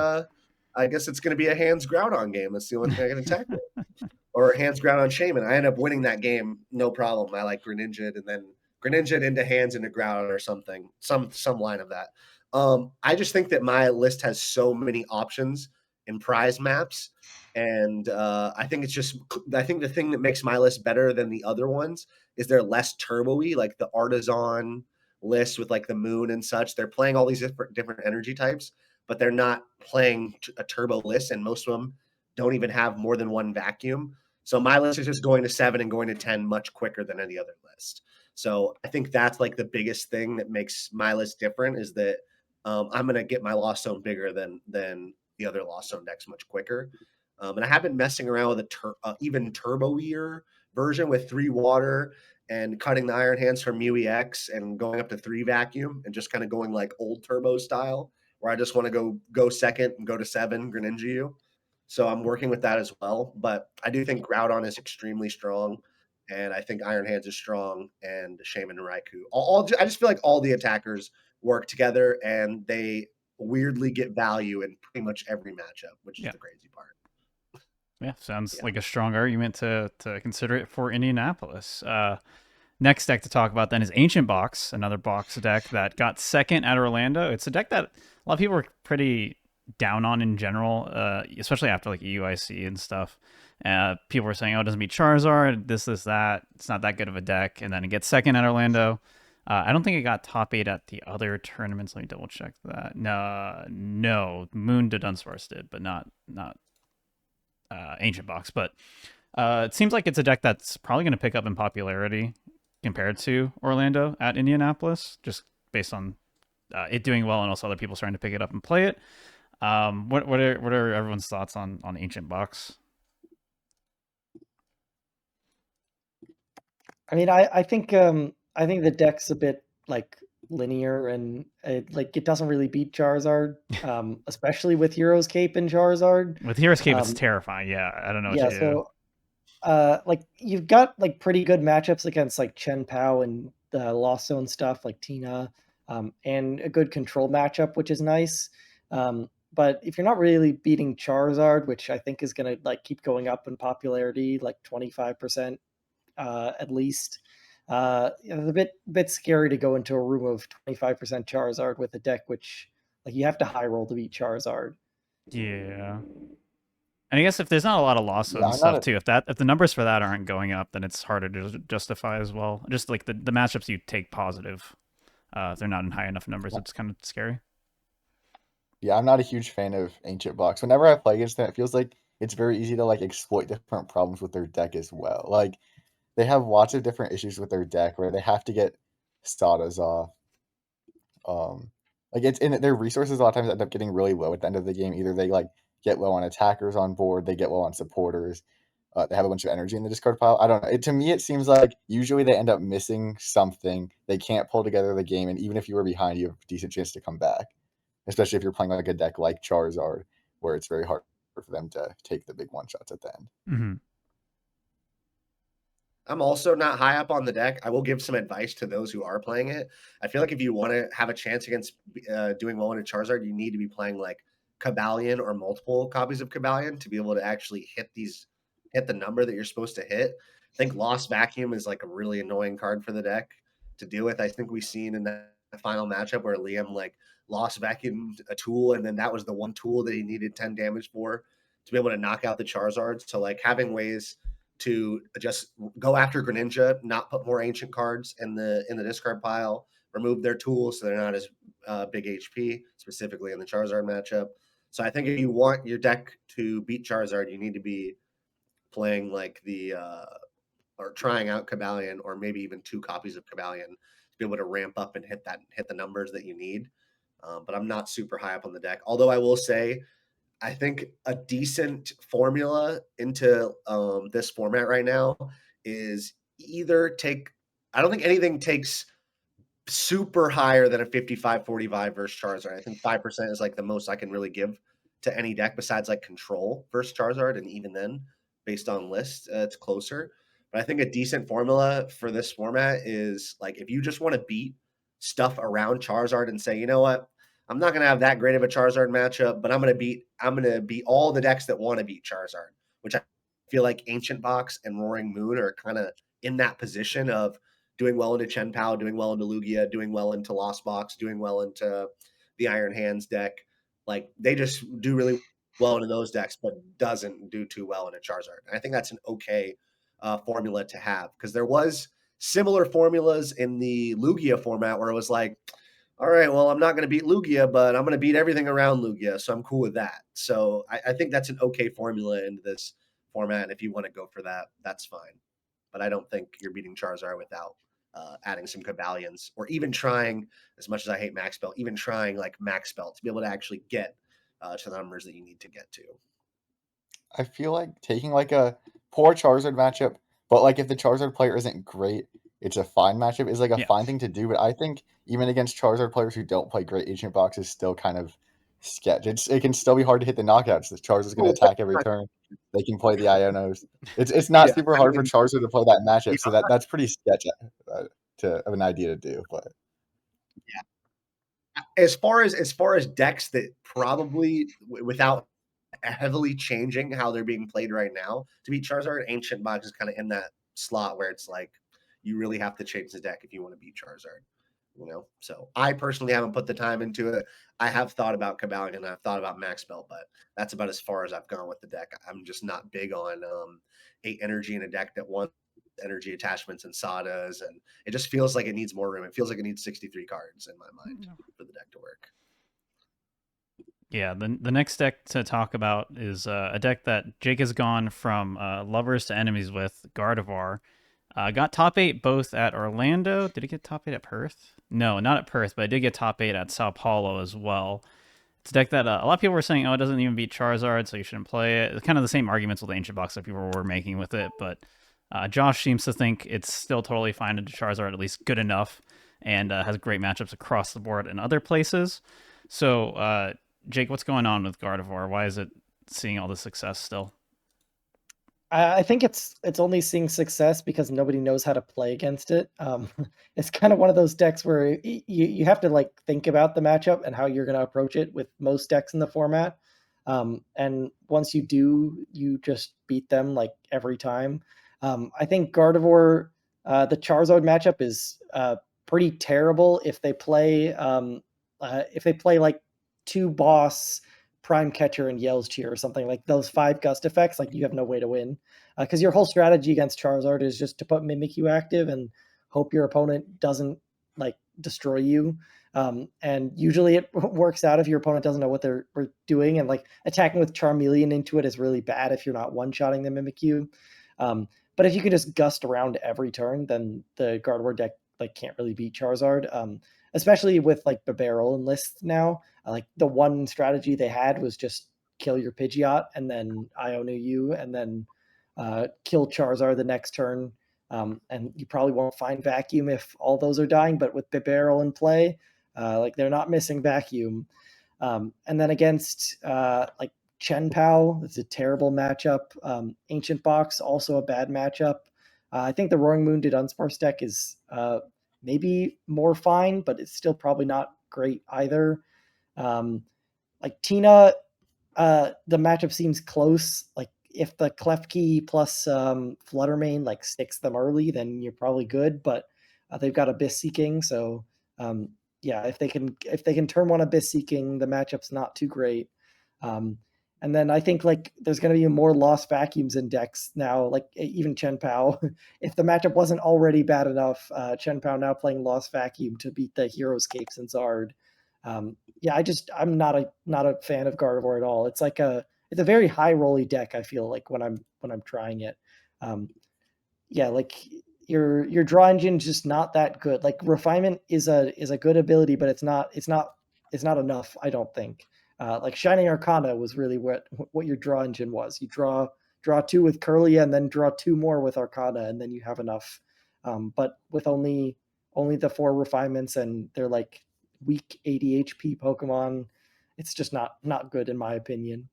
I guess it's going to be a Hands Groudon game. That's the only thing I can attack with. Or Hands Groudon Shaman. I end up winning that game, no problem. I like Greninja'd, and then Greninja'd into Hands into Groudon or something, some line of that. I just think that my list has so many options in prize maps. And I think the thing that makes my list better than the other ones is they're less turbo-y, like the Artisan list with like the moon and such. They're playing all these different energy types, but they're not playing a turbo list, and most of them don't even have more than one vacuum. So my list is just going to 7 and going to 10 much quicker than any other list. So I think that's like the biggest thing that makes my list different, is that I'm going to get my Lost Zone bigger than the other Lost Zone decks much quicker. And I have been messing around with even turbo-ier version with 3 water and cutting the Iron Hands from UEX and going up to 3 vacuum and just kind of going like old turbo style, where I just want to go second and go to 7 Greninja. So I'm working with that as well. But I do think Groudon is extremely strong, and I think Iron Hands is strong, and Shaman and Raikou. I just feel like all the attackers work together, and they weirdly get value in pretty much every matchup, which is the crazy part. Yeah, sounds like a strong argument to consider it for Indianapolis. Next deck to talk about then is Ancient Box, another box deck that got second at Orlando. It's a deck that a lot of people were pretty down on in general, especially after like EUIC and stuff. People were saying, oh, it doesn't beat Charizard, this, that. It's not that good of a deck. And then it gets second at Orlando. I don't think it got top 8 at the other tournaments. Let me double check that. No, Moon to Dunsparce did, but not Ancient Box. But it seems like it's a deck that's probably going to pick up in popularity compared to Orlando at Indianapolis, just based on it doing well and also other people starting to pick it up and play it. What are everyone's thoughts on Ancient Box? I mean, I think the deck's a bit like linear, and it doesn't really beat Charizard, especially with Hero's Cape and Charizard. With Hero's Cape, it's terrifying. Yeah, I don't know what to do. Like you've got like pretty good matchups against like Chen Pao and the Lost Zone stuff like Tina, and a good control matchup, which is nice. But if you're not really beating Charizard, which I think is going to like keep going up in popularity, like 25% at least, it's a bit scary to go into a room of 25% Charizard with a deck which like you have to high roll to beat Charizard. Yeah. And I guess if there's not a lot of Lost Zone stuff too, if the numbers for that aren't going up, then it's harder to justify as well. Just like the matchups you take positive, if they're not in high enough numbers, it's kind of scary. Yeah, I'm not a huge fan of Ancient Box. Whenever I play against them, it feels like it's very easy to like exploit different problems with their deck as well. Like they have lots of different issues with their deck where they have to get status off. Like it's in their resources a lot of times end up getting really low at the end of the game. Either they like get low on attackers on board, they get low on supporters. They have a bunch of energy in the discard pile. I don't know. To me, it seems like usually they end up missing something. They can't pull together the game, and even if you were behind, you have a decent chance to come back. Especially if you're playing like a deck like Charizard, where it's very hard for them to take the big one shots at the end. Mm-hmm. I'm also not high up on the deck. I will give some advice to those who are playing it. I feel like if you want to have a chance against doing well in a Charizard, you need to be playing like Cobalion or multiple copies of Cobalion to be able to actually hit the number that you're supposed to hit. I think Lost Vacuum is like a really annoying card for the deck to deal with. I think we've seen in the final matchup where Liam like Lost Vacuumed a tool, and then that was the one tool that he needed 10 damage for to be able to knock out the Charizard. So like having ways to just go after Greninja, not put more ancient cards in the discard pile, remove their tools so they're not as big HP, specifically in the Charizard matchup. So I think if you want your deck to beat Charizard, you need to be playing like or trying out Cobalion, or maybe even 2 copies of Cobalion to be able to ramp up and hit the numbers that you need. But I'm not super high up on the deck. Although I will say, I think a decent formula into this format right now is either I don't think anything takes super higher than a 55-45 versus Charizard. I think 5% is like the most I can really give to any deck besides like Control versus Charizard, and even then, based on list. It's closer. But I think a decent formula for this format is like if you just want to beat stuff around Charizard and say, you know what, I'm not gonna have that great of a Charizard matchup, but I'm gonna beat all the decks that want to beat Charizard, which I feel like Ancient Box and Roaring Moon are kind of in that position of doing well into Chen Pao, doing well into Lugia, doing well into Lost Box, doing well into the Iron Hands deck. Like they just do really well into those decks, but doesn't do too well into Charizard. And I think that's an okay formula to have because there was similar formulas in the Lugia format where it was like, all right, well, I'm not going to beat Lugia, but I'm going to beat everything around Lugia, so I'm cool with that. So I think that's an okay formula into this format. And if you want to go for that, that's fine. But I don't think you're beating Charizard without adding some Cavalions or even trying, as much as I hate Max Belt, even trying like Max Belt to be able to actually get to the numbers that you need to get to. I feel like taking like a poor Charizard matchup, but like if the Charizard player isn't great, it's a fine matchup is like a Yeah. fine thing to do. But I think even against Charizard players who don't play great, Ancient Box is still kind of sketch. It can still be hard to hit the knockouts. The Charizard's going to attack every turn. They can play the Ionos. It's not Yeah, super I hard for mean, Charizard to play that matchup, yeah, so that's pretty sketch of an idea to do. But as far as decks that probably without heavily changing how they're being played right now to beat Charizard, Ancient Box is kind of in that slot where it's like you really have to change the deck if you want to beat Charizard. You know, so I personally haven't put the time into it. I have thought about Cavalion and I've thought about Max Belt, but that's about as far as I've gone with the deck. I'm just not big on 8 energy in a deck that wants energy attachments and Sadas, and it just feels like it needs more room. It feels like it needs 63 cards in my mind for the deck to work. Yeah, the next deck to talk about is a deck that Jake has gone from lovers to enemies with, Gardevoir. Got top 8 both at Orlando. Did it get top 8 at Perth? No, not at Perth, but I did get top 8 at Sao Paulo as well. It's a deck that a lot of people were saying, oh, it doesn't even beat Charizard, so you shouldn't play it. It's kind of the same arguments with Ancient Box that people were making with it, but Josh seems to think it's still totally fine to Charizard, at least good enough, and has great matchups across the board in other places. So, Jake, what's going on with Gardevoir? Why is it seeing all the success still? I think it's only seeing success because nobody knows how to play against it. It's kind of one of those decks where you have to like think about the matchup and how you're going to approach it with most decks in the format. And once you do, you just beat them like every time. I think Gardevoir, the Charizard matchup is pretty terrible if they play like 2 boss, Prime Catcher, and Yell's Cheer or something like those 5 gust effects. Like you have no way to win because your whole strategy against Charizard is just to put Mimikyu active and hope your opponent doesn't like destroy you. And usually it works out if your opponent doesn't know what they're doing, and like attacking with Charmeleon into it is really bad if you're not one-shotting the Mimikyu. But if you can just gust around every turn, then the Gardevoir deck like can't really beat Charizard. Especially with like the barrel and lists now. Like the one strategy they had was just kill your Pidgeot and then Ionu you and then kill Charizard the next turn. And you probably won't find Vacuum if all those are dying, but with the barrel in play, like they're not missing Vacuum. And then against like Chen Pao, it's a terrible matchup. Ancient Box, also a bad matchup. I think the Roaring Moon did Unsparce deck is maybe more fine, but it's still probably not great either. Like Tina, the matchup seems close. Like if the Klefki plus Fluttermane like sticks them early, then you're probably good. But they've got Abyss Seeking, so yeah, if they can turn one Abyss Seeking, the matchup's not too great. And then I think like there's going to be more lost vacuums in decks now, like even Chen Pao. If the matchup wasn't already bad enough, Chen Pao now playing lost vacuum to beat the Heroescapes and Zard. Yeah, I'm not a fan of Gardevoir at all. It's a very high rolly deck. I feel like when I'm trying it. Yeah, like your draw engine's just not that good. Like refinement is a good ability, but it's not enough. I don't think. Like Shining Arcana was really what your draw engine was. You draw 2 with Curlia and then draw 2 more with Arcana, and then you have enough. But with only the 4 refinements and they're like weak 80 HP Pokemon, it's just not good in my opinion.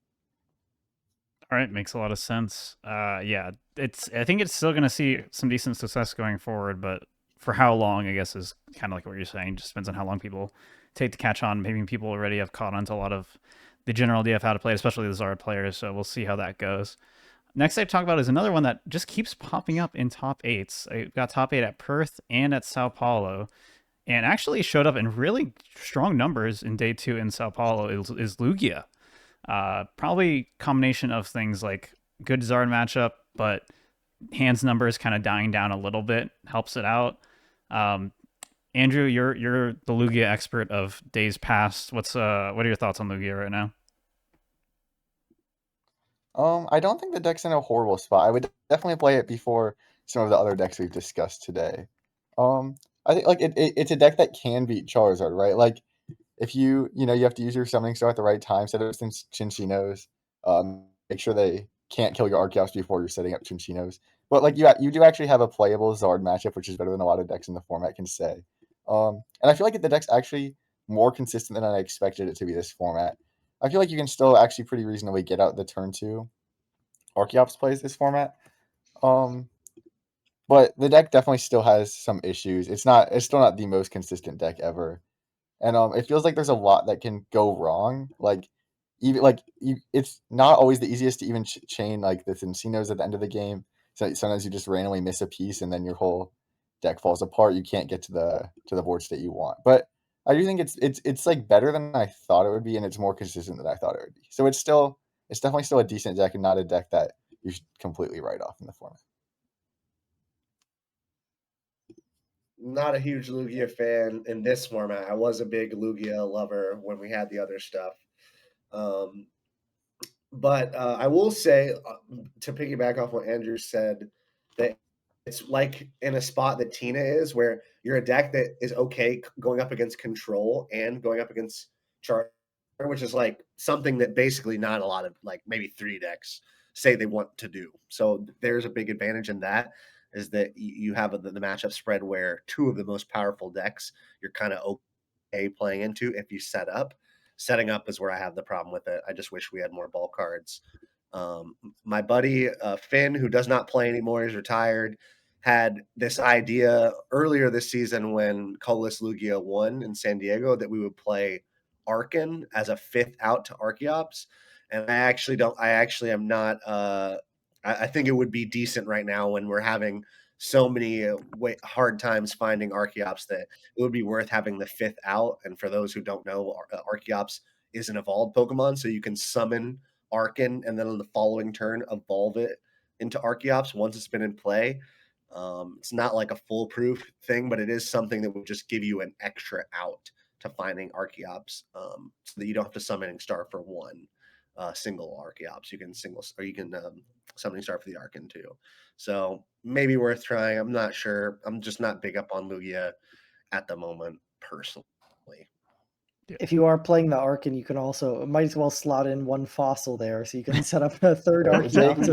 All right, makes a lot of sense. Yeah, I think it's still going to see some decent success going forward, but for how long, I guess, is kind of like what you're saying. Just depends on how long people take to catch on. Maybe people already have caught on to a lot of the general idea of how to play, especially the Zard players. So we'll see how that goes. Next, I talk about is another one that just keeps popping up in top eights. I got top eight at Perth and at Sao Paulo, and actually showed up in really strong numbers in day two in Sao Paulo. Is Lugia. Probably combination of things like good Zard matchup, but hands numbers kind of dying down a little bit helps it out. Andrew, you're the Lugia expert of days past. What are your thoughts on Lugia right now? I don't think the deck's in a horrible spot. I would definitely play it before some of the other decks we've discussed today. I think like it's a deck that can beat Charizard, right? Like if you have to use your summoning star at the right time, set up some Chinchinos, make sure they can't kill your Archeops before you're setting up Chinchinos. But like you do actually have a playable Zard matchup, which is better than a lot of decks in the format can say. And I feel like the deck's actually more consistent than I expected it to be this format. I feel like you can still actually pretty reasonably get out the turn 2 Archeops plays this format. But the deck definitely still has some issues. It's still not the most consistent deck ever. And it feels like there's a lot that can go wrong. Like even like it's not always the easiest to even chain like the Cincinos at the end of the game. So sometimes you just randomly miss a piece and then your whole deck falls apart. You can't get to the board state you want. But I do think it's like better than I thought it would be, and it's more consistent than I thought it would be. So it's definitely still a decent deck and not a deck that you should completely write off in the format. Not a huge Lugia fan in this format. I was a big Lugia lover when we had the other stuff. But I will say, to piggyback off what Andrew said, that it's like in a spot that Tina is, where you're a deck that is okay going up against Control and going up against Charizard, which is like something that basically not a lot of like maybe 3 decks say they want to do. So there's a big advantage in that, is that you have the matchup spread where 2 of the most powerful decks you're kind of okay playing into if you set up. Setting up is where I have the problem with it. I just wish we had more ball cards. My buddy Finn, who does not play anymore, is retired, had this idea earlier this season when Colorless Lugia won in San Diego that we would play Arkin as a 5th out to Archeops. And I actually am not. I think it would be decent right now when we're having so many hard times finding Archeops that it would be worth having the 5th out. And for those who don't know, Archeops is an evolved Pokemon, so you can summon Arkin and then on the following turn evolve it into Archeops once it's been in play. It's not like a foolproof thing, but it is something that will just give you an extra out to finding Archeops, so that you don't have to summoning star for one single Archeops. You can summoning star for the Arkin too. So maybe worth trying. I'm not sure. I'm just not big up on Lugia at the moment, personally. If you are playing the Arkin, you can also might as well slot in one fossil there, so you can set up a third Archeops.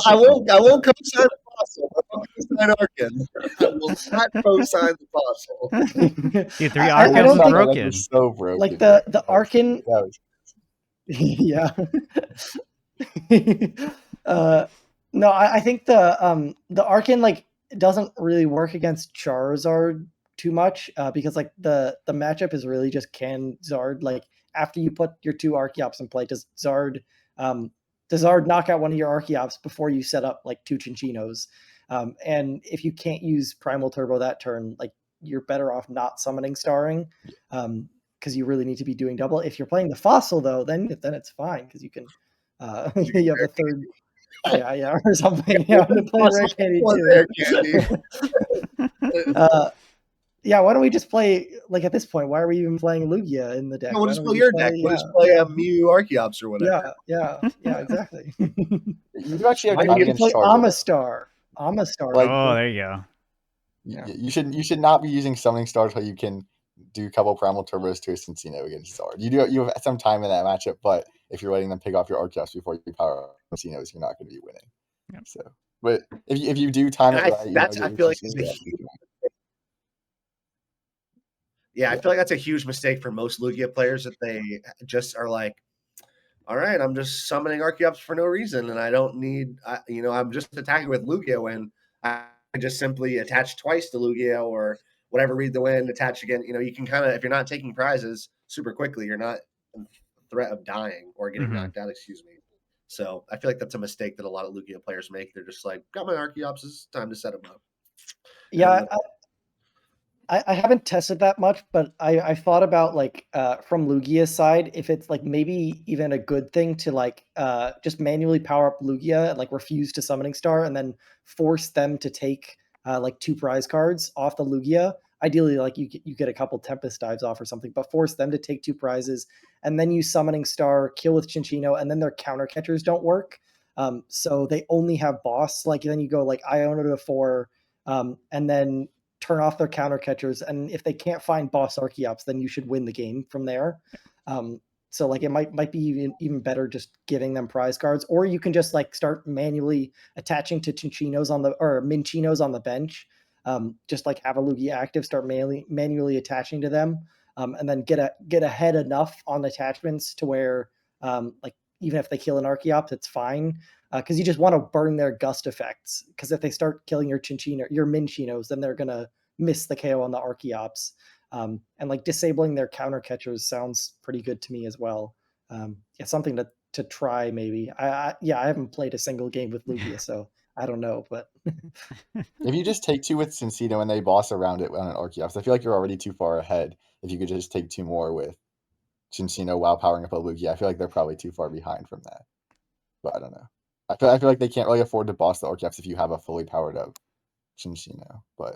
I won't co-sign the fossil. I won't co-sign Arkin. I will not co-sign the fossil. Dude, 3 Archeops are broken. So broken. Like the Arkin. Yeah. No, I think the Arkin like doesn't really work against Charizard too much, because like the matchup is really just can Zard, like after you put your 2 Archeops in play, does Zard knock out one of your Archeops before you set up like 2 Chinchinos? And if you can't use Primal Turbo that turn, like you're better off not summoning starring, because you really need to be doing double. If you're playing the fossil though, then it's fine, because you can you have a third or something. Yeah, to play Rare Candy too. Yeah, why don't we just play, like at this point, why are we even playing Lugia in the deck? No, we'll just play your deck. We'll just play a Mew Archeops or whatever. Yeah, exactly. You do actually have to play Amistar. Like, oh, there you go. Yeah. You should not be using summoning stars until you can do a couple Primal Turbos to a Cincino against Zard. You have some time in that matchup, but if you're letting them pick off your Archeops before you power Cincinos, you're not going to be winning. Yep. So, but if you do time it right, I feel like I feel like that's a huge mistake for most Lugia players, that they just are like, all right, I'm just summoning Archeops for no reason, and I don't need, I'm just attacking with Lugia when I just simply attach twice to Lugia or whatever, read the wind, attach again. You can kind of, if you're not taking prizes super quickly, you're not in threat of dying or getting Mm-hmm. knocked out, excuse me. So I feel like that's a mistake that a lot of Lugia players make. They're just like, got my Archeops, it's time to set them up. Yeah, And I haven't tested that much, but I thought about like from Lugia's side, if it's like maybe even a good thing to like just manually power up Lugia and like refuse to Summoning Star and then force them to take like 2 prize cards off the Lugia. Ideally, like you get a couple Tempest Dives off or something, but force them to take 2 prizes and then use Summoning Star, kill with Chinchino, and then their counter catchers don't work. So they only have boss. Like then you go like Iona to 4, and then turn off their counter catchers, and if they can't find boss Archeops, then you should win the game from there. So like it might be even better just giving them prize cards, or you can just like start manually attaching to Chinchinos or Minchinos on the bench. Just like have a Lugia active, start manually attaching to them, and then get ahead enough on attachments to where like even if they kill an Archeops, it's fine. Because you just want to burn their gust effects. Because if they start killing your Minchinos, then they're gonna miss the KO on the Archeops. And like disabling their counter catchers sounds pretty good to me as well. Yeah, something to try maybe. I haven't played a single game with Lugia, so I don't know, but If you just take 2 with Cincino and they boss around it on an Archeops, I feel like you're already too far ahead. If you could just take 2 more with Cincino while powering up a Lugia, I feel like they're probably too far behind from that. But I don't know. I feel like they can't really afford to boss the Archeops if you have a fully powered up Chinchino, but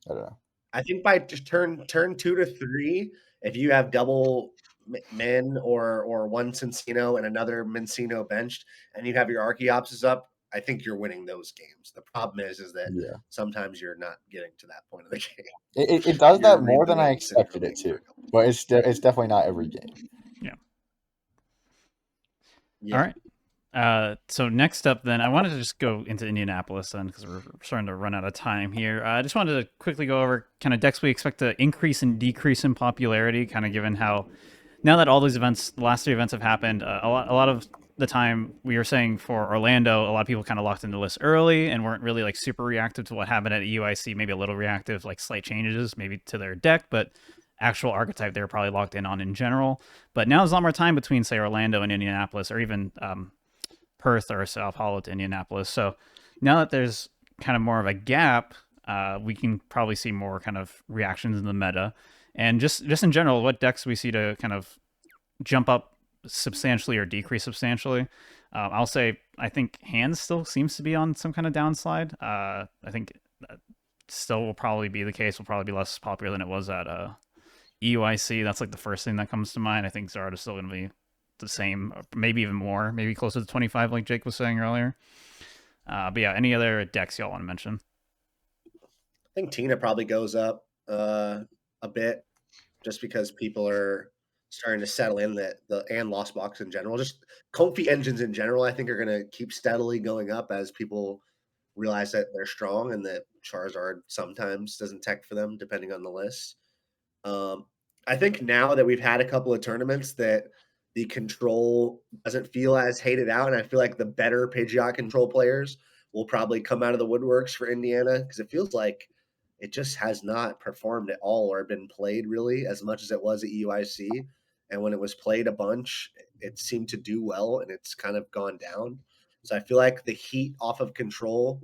I don't know. I think by just turn 2 to 3, if you have double Min or one Cincino and another Mincino benched, and you have your Archeopses up, I think you're winning those games. The problem is that Yeah. sometimes you're not getting to that point of the game. It does You're that read more the than I wind sitting expected and it waiting for to, a couple but turns. it's definitely not every game. Yeah. Yeah. All right. So next up, then, I wanted to just go into Indianapolis then because we're starting to run out of time here. I just wanted to quickly go over kind of decks we expect to increase and decrease in popularity, kind of given how now that all these events, the last 3 events have happened, a lot of the time we were saying for Orlando, a lot of people kind of locked in the list early and weren't really like super reactive to what happened at EUIC, maybe a little reactive, like slight changes maybe to their deck, but actual archetype they were probably locked in on in general. But now there's a lot more time between, say, Orlando and Indianapolis, or even Perth or South Hollow to Indianapolis. So now that there's kind of more of a gap, we can probably see more kind of reactions in the meta. And just in general, what decks we see to kind of jump up substantially or decrease substantially. I'll say I think Hands still seems to be on some kind of downslide. I think that still will probably be the case. Will probably be less popular than it was at EUIC. That's like the first thing that comes to mind. I think Zard is still going to be the same, maybe even more, maybe closer to 25, like Jake was saying earlier. But yeah, any other decks y'all want to mention? I think Tina probably goes up a bit just because people are starting to settle in that and Lost Box in general, just Comfy engines in general, I think are going to keep steadily going up as people realize that they're strong and that Charizard sometimes doesn't tech for them depending on the list. I think now that we've had a couple of tournaments that the control doesn't feel as hated out, and I feel like the better Pidgeot control players will probably come out of the woodworks for Indiana because it feels like it just has not performed at all or been played really as much as it was at EUIC. And when it was played a bunch, it seemed to do well, and it's kind of gone down. So I feel like the heat off of control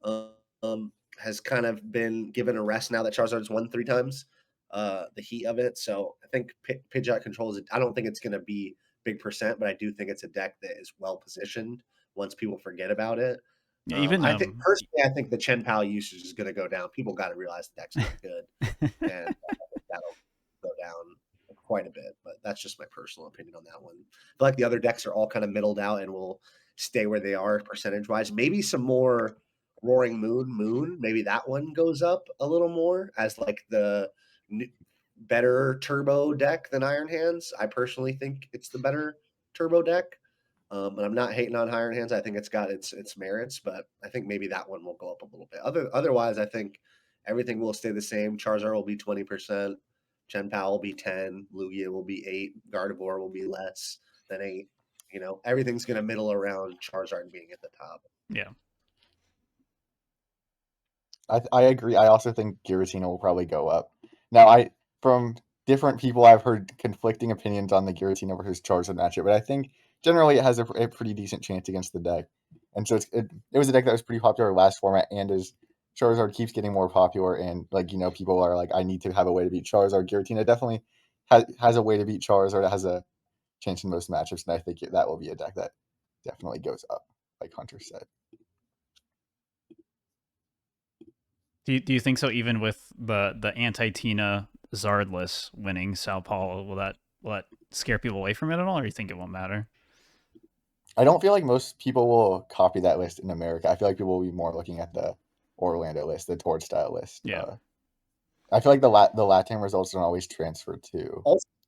has kind of been given a rest now that Charizard's won 3 times. The heat of it. So I think Pidgeot control is. I don't think it's going to be big percent, but I do think it's a deck that is well positioned once people forget about it. Yeah, even I think personally, I think the Chen Pal usage is going to go down. People got to realize the deck's not good, and that'll go down quite a bit. But that's just my personal opinion on that one. I feel like the other decks are all kind of middled out and will stay where they are percentage wise. Maybe some more Roaring Moon. Maybe that one goes up a little more as like the better turbo deck than Iron Hands. I personally think it's the better turbo deck. And I'm not hating on Iron Hands. I think it's got its merits, but I think maybe that one will go up a little bit. Otherwise, I think everything will stay the same. Charizard will be 20%, Chen Pao will be 10, Lugia will be 8, Gardevoir will be less. then everything's going to middle around Charizard being at the top. Yeah. I agree. I also think Giratina will probably go up. Now, from different people, I've heard conflicting opinions on the Giratina versus Charizard matchup, but I think generally it has a pretty decent chance against the deck. And so it was a deck that was pretty popular last format, and as Charizard keeps getting more popular, and people are like, I need to have a way to beat Charizard. Giratina definitely has a way to beat Charizard. It has a chance in most matchups, and I think that will be a deck that definitely goes up, like Hunter said. Do you think so? Even with the anti-Tina Zard list winning Sao Paulo, will that scare people away from it at all, or you think it won't matter? I don't feel like most people will copy that list in America. I feel like people will be more looking at the Orlando list, the Tord style list. Yeah. I feel like the LATAM results don't always transfer to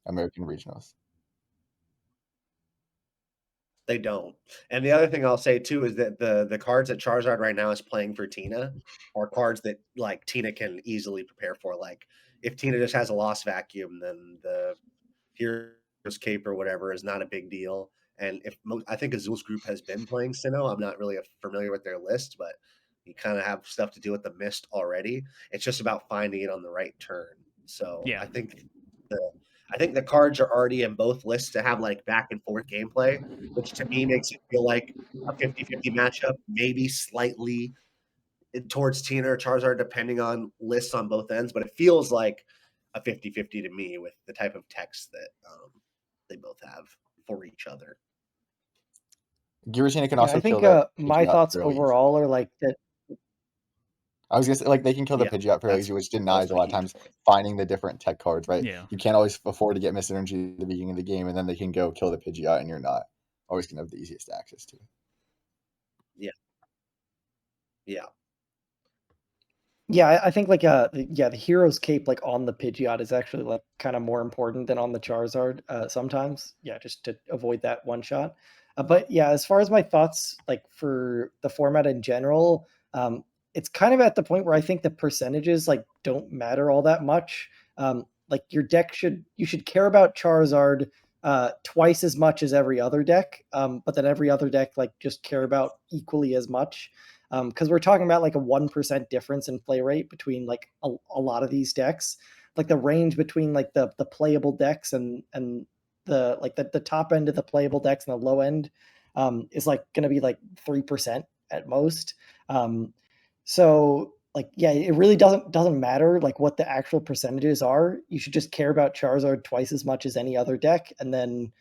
American regionals. They don't. And the other thing I'll say too is that the cards that Charizard right now is playing for Tina are cards that like Tina can easily prepare for. Like if Tina just has a lost vacuum, then the Hero's Cape or whatever is not a big deal. And I think Azul's group has been playing Sinnoh. I'm not really familiar with their list, but you kind of have stuff to do with the Mist already. It's just about finding it on the right turn. So yeah. I think the cards are already in both lists to have like back and forth gameplay, which to me makes it feel like a 50-50 matchup, maybe slightly towards Tina or Charizard, depending on lists on both ends. But it feels like a 50-50 to me with the type of text that they both have for each other. Giratina can also I think kill my thoughts overall are like that. I was gonna say, like, they can kill the Pidgeot fairly easy, which denies a lot of times finding the different tech cards, right? Yeah. You can't always afford to get Mist Energy at the beginning of the game, and then they can go kill the Pidgeot, and you're not always gonna have the easiest access to it. Yeah. Yeah, I think like the Hero's Cape like on the Pidgeot is actually like kind of more important than on the Charizard sometimes. Yeah, just to avoid that one shot. But yeah, as far as my thoughts like for the format in general, it's kind of at the point where I think the percentages like don't matter all that much. Like your deck you should care about Charizard twice as much as every other deck, but then every other deck like just care about equally as much. Because we're talking about like a 1% difference in play rate between like a lot of these decks. Like the range between like the playable decks and the like the top end of the playable decks and the low end is like going to be like 3% at most. So like yeah, it really doesn't matter like what the actual percentages are. You should just care about Charizard twice as much as any other deck, and then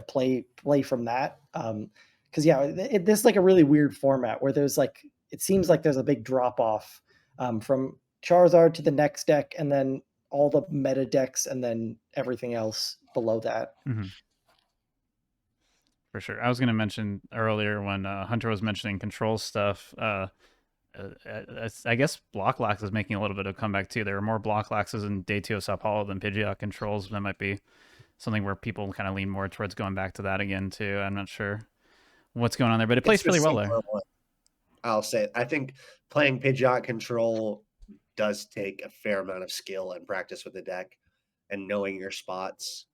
play from that. Because this is like a really weird format where there's like it seems like there's a big drop off from Charizard to the next deck, and then all the meta decks, and then everything else below that. Mm-hmm. For sure. I was going to mention earlier when Hunter was mentioning control stuff. I guess Block Lax is making a little bit of a comeback too. There are more Block Laxes in Day 2 of Sao Paulo than Pidgeot controls. That might be something where people kind of lean more towards going back to that again too. I'm not sure what's going on there, but it plays really well there. I'll say I think playing Pidgeot control does take a fair amount of skill and practice with the deck and knowing your spots.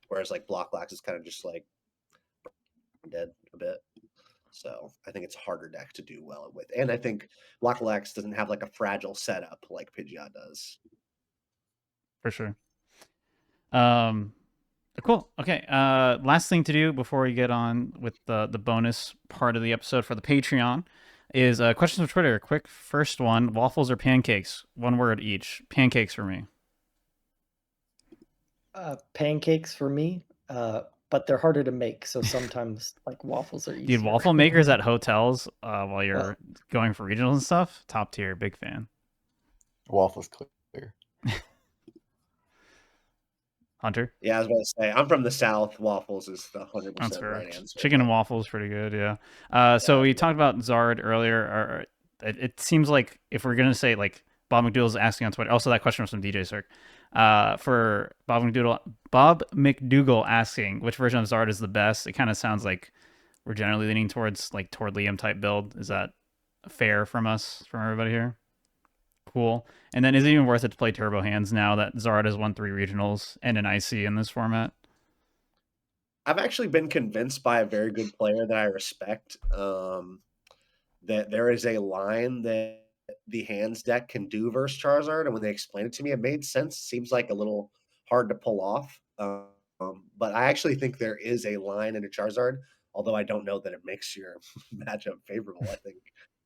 Whereas like Block Lax is kind of just like dead a bit. So I think it's a harder deck to do well with. And I think Block Lax doesn't have like a fragile setup like Pidgeot does. For sure. Cool. Okay. Last thing to do before we get on with the bonus part of the episode for the Patreon is questions from Twitter. Quick first one: waffles or pancakes? One word each. Pancakes for me. Pancakes for me. But they're harder to make, so sometimes like waffles are easier. Dude, waffle makers at hotels while you're going for regionals and stuff, top tier, big fan. Waffles clear. Hunter? Yeah, I was going to say, I'm from the South. Waffles is the 100% right answer. Chicken and waffles, pretty good, yeah. So we talked about Zard earlier. It seems like if we're going to say, like, Bob McDougall's asking on Twitter. Also, that question was from DJ Cirque. For Bob McDougall asking which version of Zard is the best, it kind of sounds like we're generally leaning towards, like, Tord Liam type build. Is that fair from everybody here? Cool. And then is it even worth it to play Turbo Hands now that Zard has won 3 regionals and an IC in this format? I've actually been convinced by a very good player that I respect, that there is a line that the hands deck can do versus Charizard, and when they explained it to me, it made sense. Seems like a little hard to pull off, but I actually think there is a line in a Charizard, although I don't know that it makes your matchup favorable. I think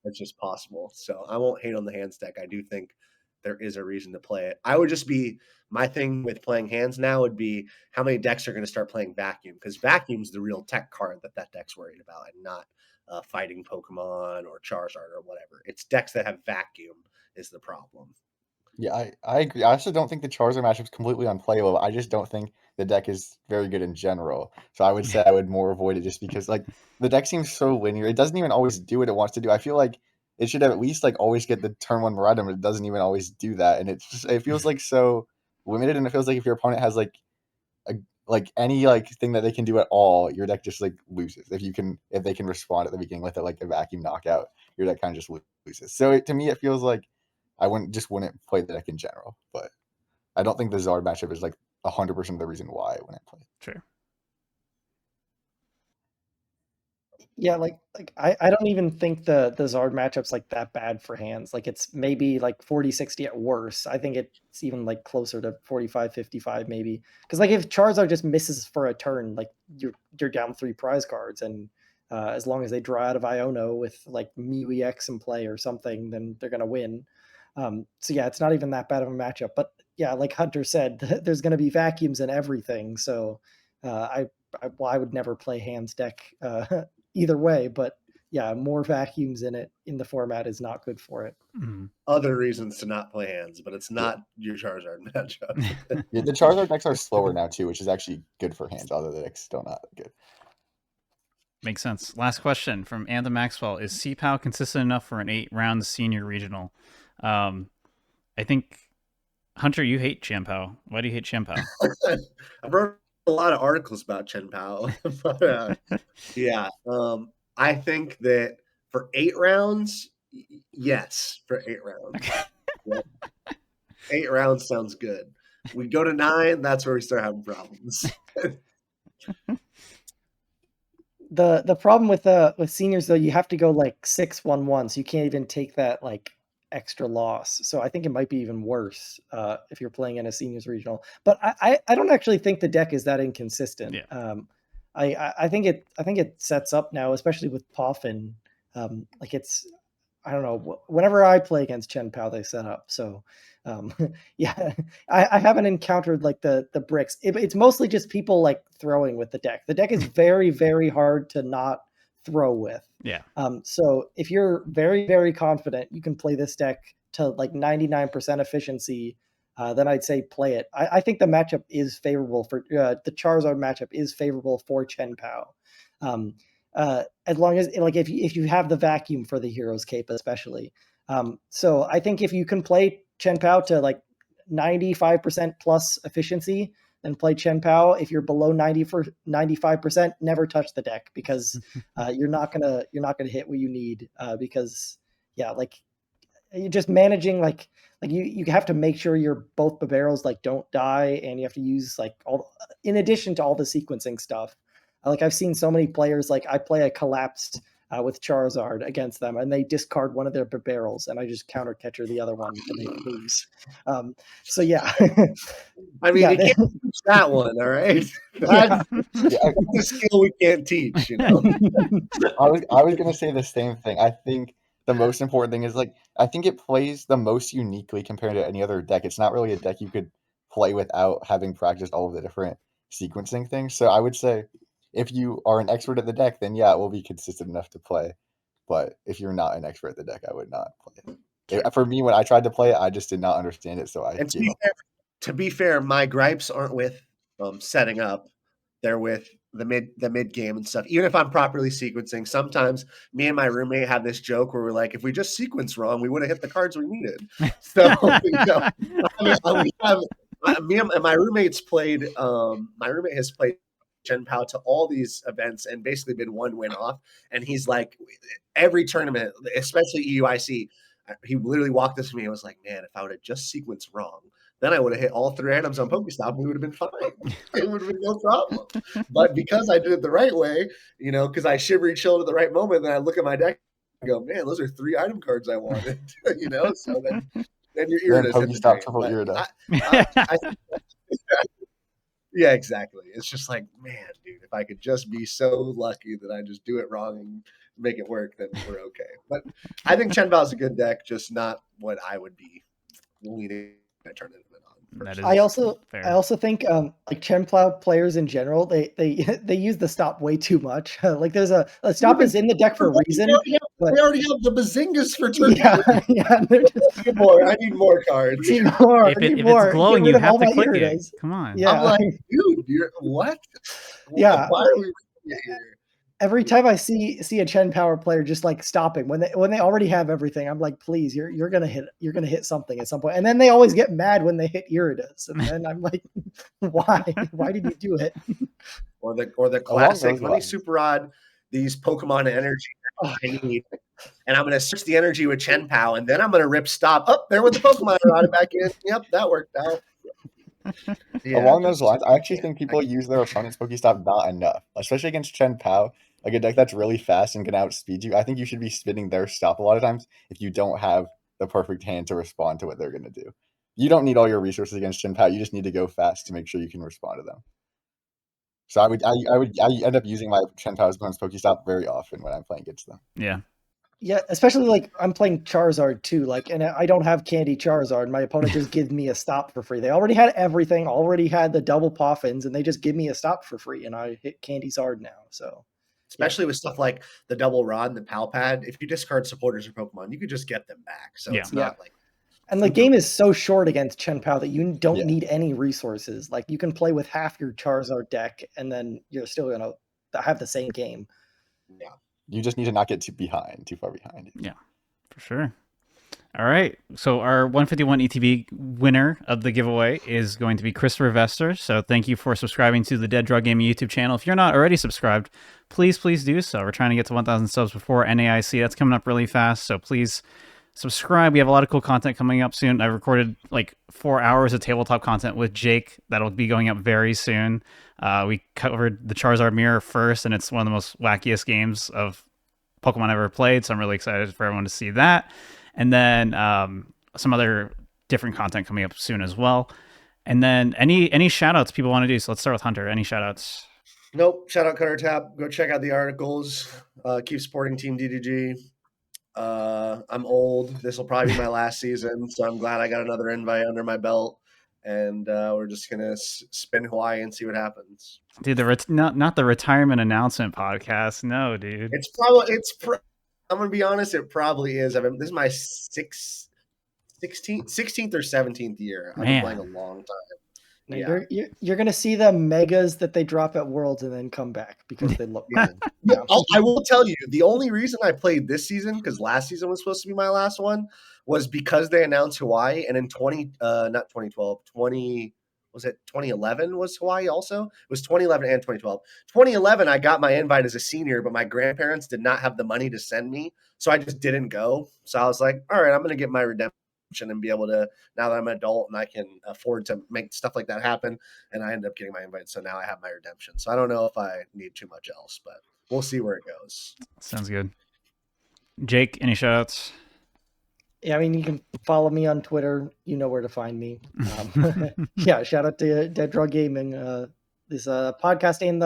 it's just possible. So I won't hate on the hands deck. I do think there is a reason to play it. I would just be my thing with playing hands now would be how many decks are going to start playing vacuum, because vacuum's the real tech card that deck's worried about, and not fighting Pokemon or Charizard or whatever. It's decks that have vacuum is the problem. Yeah, I agree. I also don't think the Charizard matchup's completely unplayable. I just don't think the deck is very good in general. So I would say I would more avoid it just because like the deck seems so linear. It doesn't even always do what it wants to do. I feel like it should at least like always get the turn one Miraidon, but it doesn't even always do that. And it feels like so limited, and it feels like if your opponent has like a like any like thing that they can do at all, your deck just like loses. If they can respond at the beginning with like a vacuum knockout, your deck kind of just loses. So to me, it feels like I wouldn't play the deck in general. But I don't think the Zard matchup is like 100% the reason why I wouldn't play. Sure. Yeah, I don't even think the Zard matchup's like that bad for hands. Like it's maybe like 40-60 at worst. I think it's even like closer to 45-55 maybe. Because like if Charizard just misses for a turn, like you're down 3 prize cards, and as long as they draw out of Iono with like Mew EX in play or something, then they're gonna win. So yeah, it's not even that bad of a matchup. But yeah, like Hunter said, there's gonna be vacuums in everything. So I would never play hands deck either way, but yeah, more vacuums in it in the format is not good for it. Mm-hmm. Other reasons to not play hands, but it's not your Charizard matchup. Yeah, the Charizard decks are slower now too, which is actually good for hands. Although the deck's still not good. Makes sense. Last question from Anthem Maxwell: is CPOW consistent enough for an 8-round senior regional? I think Hunter, you hate Champow. Why do you hate Champow? I wrote a lot of articles about Chen Pao, but yeah, I think that for 8 rounds, yes, for 8 rounds. Okay. Yep. 8 rounds sounds good. We go to 9, that's where we start having problems. The problem with seniors though, you have to go like 6-1-1, so you can't even take that like extra loss. So I think it might be even worse if you're playing in a seniors regional. But I don't actually think the deck is that inconsistent. Yeah. I think it sets up now, especially with Poffin. Like it's, I don't know, whenever I play against Chen Pao, they set up. So yeah, I haven't encountered like the bricks. It's mostly just people like throwing with the deck. The deck is very, very hard to not throw with. Yeah. So if you're very, very confident you can play this deck to like 99% efficiency, then I'd say play it. I think the matchup is favorable for the Charizard matchup is favorable for Chen Pao. As long as like if you have the vacuum for the Hero's Cape especially. So I think if you can play Chen Pao to like 95% plus efficiency, then play Chen Pao. If you're below 95%, never touch the deck, because you're not gonna hit what you need, because yeah, like you're just managing like you have to make sure your both the barrels like don't die, and you have to use like all in addition to all the sequencing stuff. Like I've seen so many players, like I play a collapsed with Charizard against them, and they discard one of their barrels, and I just counter catcher the other one to make it lose. So yeah, I mean, you can't teach that one, all right? That's a skill we can't teach, you know. I was gonna say the same thing. I think the most important thing is like I think it plays the most uniquely compared to any other deck. It's not really a deck you could play without having practiced all of the different sequencing things. So I would say if you are an expert at the deck, then yeah, it will be consistent enough to play. But if you're not an expert at the deck, I would not play it. For me, when I tried to play it, I just did not understand it. So I And gave up. to be fair, my gripes aren't with setting up; they're with the mid game and stuff. Even if I'm properly sequencing, sometimes me and my roommate have this joke where we're like, if we just sequence wrong, we would have hit the cards we needed. So me and my roommate's played. My roommate has played Chen Pao to all these events and basically been one win off. And he's like, every tournament, especially EUIC, he literally walked us to me and was like, man, if I would have just sequenced wrong, then I would have hit all 3 items on Pokestop and we would have been fine. It would have been no problem. But because I did it the right way, because I shivery chilled at the right moment, then I look at my deck and go, man, those are 3 item cards I wanted. So then your Iridas hit the drain. Triple Irida. Yeah, exactly. It's just like, man, dude, if I could just be so lucky that I just do it wrong and make it work, then we're okay. But I think Chen Bao's a good deck, just not what I would be leading a tournament on. I also think like Chen Pao players in general, they use the stop way too much. Like there's a stop is in the deck for a reason. They already have the Bazingas for turn. Yeah. I need more cards. If it's glowing, you have to click it. Come on. Yeah. I'm like, dude, what? Yeah. Why are we here? Every time I see a Chen Pao player just like stopping when they already have everything, I'm like, please, you're gonna hit something at some point. And then they always get mad when they hit Iridas, and then I'm like, why did you do it? Or the classic, let me super rod these Pokemon energy I need, and I'm gonna search the energy with Chen Pao, and then I'm gonna rip stop up there with the Pokemon rod back in. Yep, that worked out. Yeah, along those lines, I actually think people use their opponent's Pokestop not enough, especially against Chen Pao. Like a deck that's really fast and can outspeed you. I think you should be spinning their stop a lot of times if you don't have the perfect hand to respond to what they're going to do. You don't need all your resources against Chen Pao. You just need to go fast to make sure you can respond to them. So I end up using my Chen Pao's opponent's Pokestop very often when I'm playing against them. Yeah. Yeah, especially like I'm playing Charizard too, and I don't have Candy Charizard. My opponent just gives me a stop for free. They already had everything, already had the double Poffins, and they just give me a stop for free, and I hit Candy Zard now. So, especially with stuff like the double rod and the Pal Pad, if you discard supporters or Pokemon, you could just get them back. So it's not like. And the game is so short against Chen Pao that you don't need any resources. Like you can play with half your Charizard deck, and then you're still gonna have the same game. Yeah. You just need to not get too far behind. Yeah, for sure. All right. So our 151 ETB winner of the giveaway is going to be Christopher Vester. So thank you for subscribing to the Dead Drug Gaming YouTube channel. If you're not already subscribed, please do so. We're trying to get to 1,000 subs before NAIC. That's coming up really fast. So please subscribe. We have a lot of cool content coming up soon. I recorded like 4 hours of tabletop content with Jake. That'll be going up very soon. We covered the Charizard Mirror first, and it's one of the most wackiest games of Pokemon I've ever played. So I'm really excited for everyone to see that. And then some other different content coming up soon as well. And then any shout outs people want to do. So let's start with Hunter. Any shout outs? Nope. Shout out Cutter Tap. Go check out the articles. Keep supporting Team DDG. I'm old. This will probably be my last season, so I'm glad I got another invite under my belt. And we're just gonna spin Hawaii and see what happens. Dude, not the retirement announcement podcast. No, dude. I'm gonna be honest. It probably is. This is my 16th or 17th year. I've been playing a long time. Yeah. You're gonna see the megas that they drop at Worlds and then come back because they look. Yeah. I will tell you, the only reason I played this season, because last season was supposed to be my last one, was because they announced Hawaii, and in 2011 was Hawaii also? It was 2011 and 2012. 2011, I got my invite as a senior, but my grandparents did not have the money to send me, so I just didn't go. So I was like, all right, I'm going to get my redemption and be able to, now that I'm an adult and I can afford to make stuff like that happen, and I ended up getting my invite, so now I have my redemption. So I don't know if I need too much else, but we'll see where it goes. Sounds good. Jake, any shout-outs? Yeah, I mean, you can follow me on Twitter. You know where to find me. Yeah, shout out to Dead Drug Gaming. This podcast and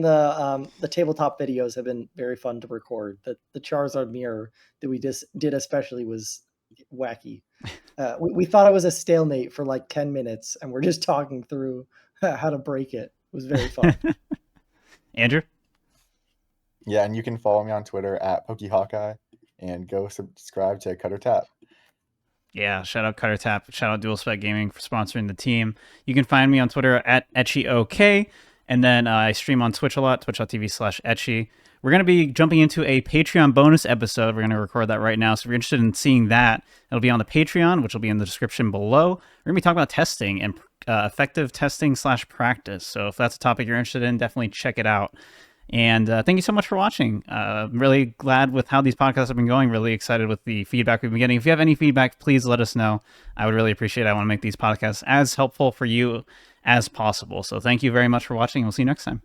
the tabletop videos have been very fun to record. The Charizard Mirror that we just did especially was wacky. We thought it was a stalemate for like 10 minutes, and we're just talking through how to break it. It was very fun. Andrew? Yeah, and you can follow me on Twitter at PokeHawkeye. And go subscribe to Cutter Tap. Yeah, shout out Cutter Tap. Shout out Dual Spec Gaming for sponsoring the team. You can find me on Twitter at EtchyOK. And then I stream on Twitch a lot, twitch.tv/Etchy. We're going to be jumping into a Patreon bonus episode. We're going to record that right now. So if you're interested in seeing that, it'll be on the Patreon, which will be in the description below. We're going to be talking about testing and effective testing /practice. So if that's a topic you're interested in, definitely check it out. And thank you so much for watching. I'm really glad with how these podcasts have been going. Really excited with the feedback we've been getting. If you have any feedback, please let us know. I would really appreciate it. I want to make these podcasts as helpful for you as possible. So thank you very much for watching. We'll see you next time.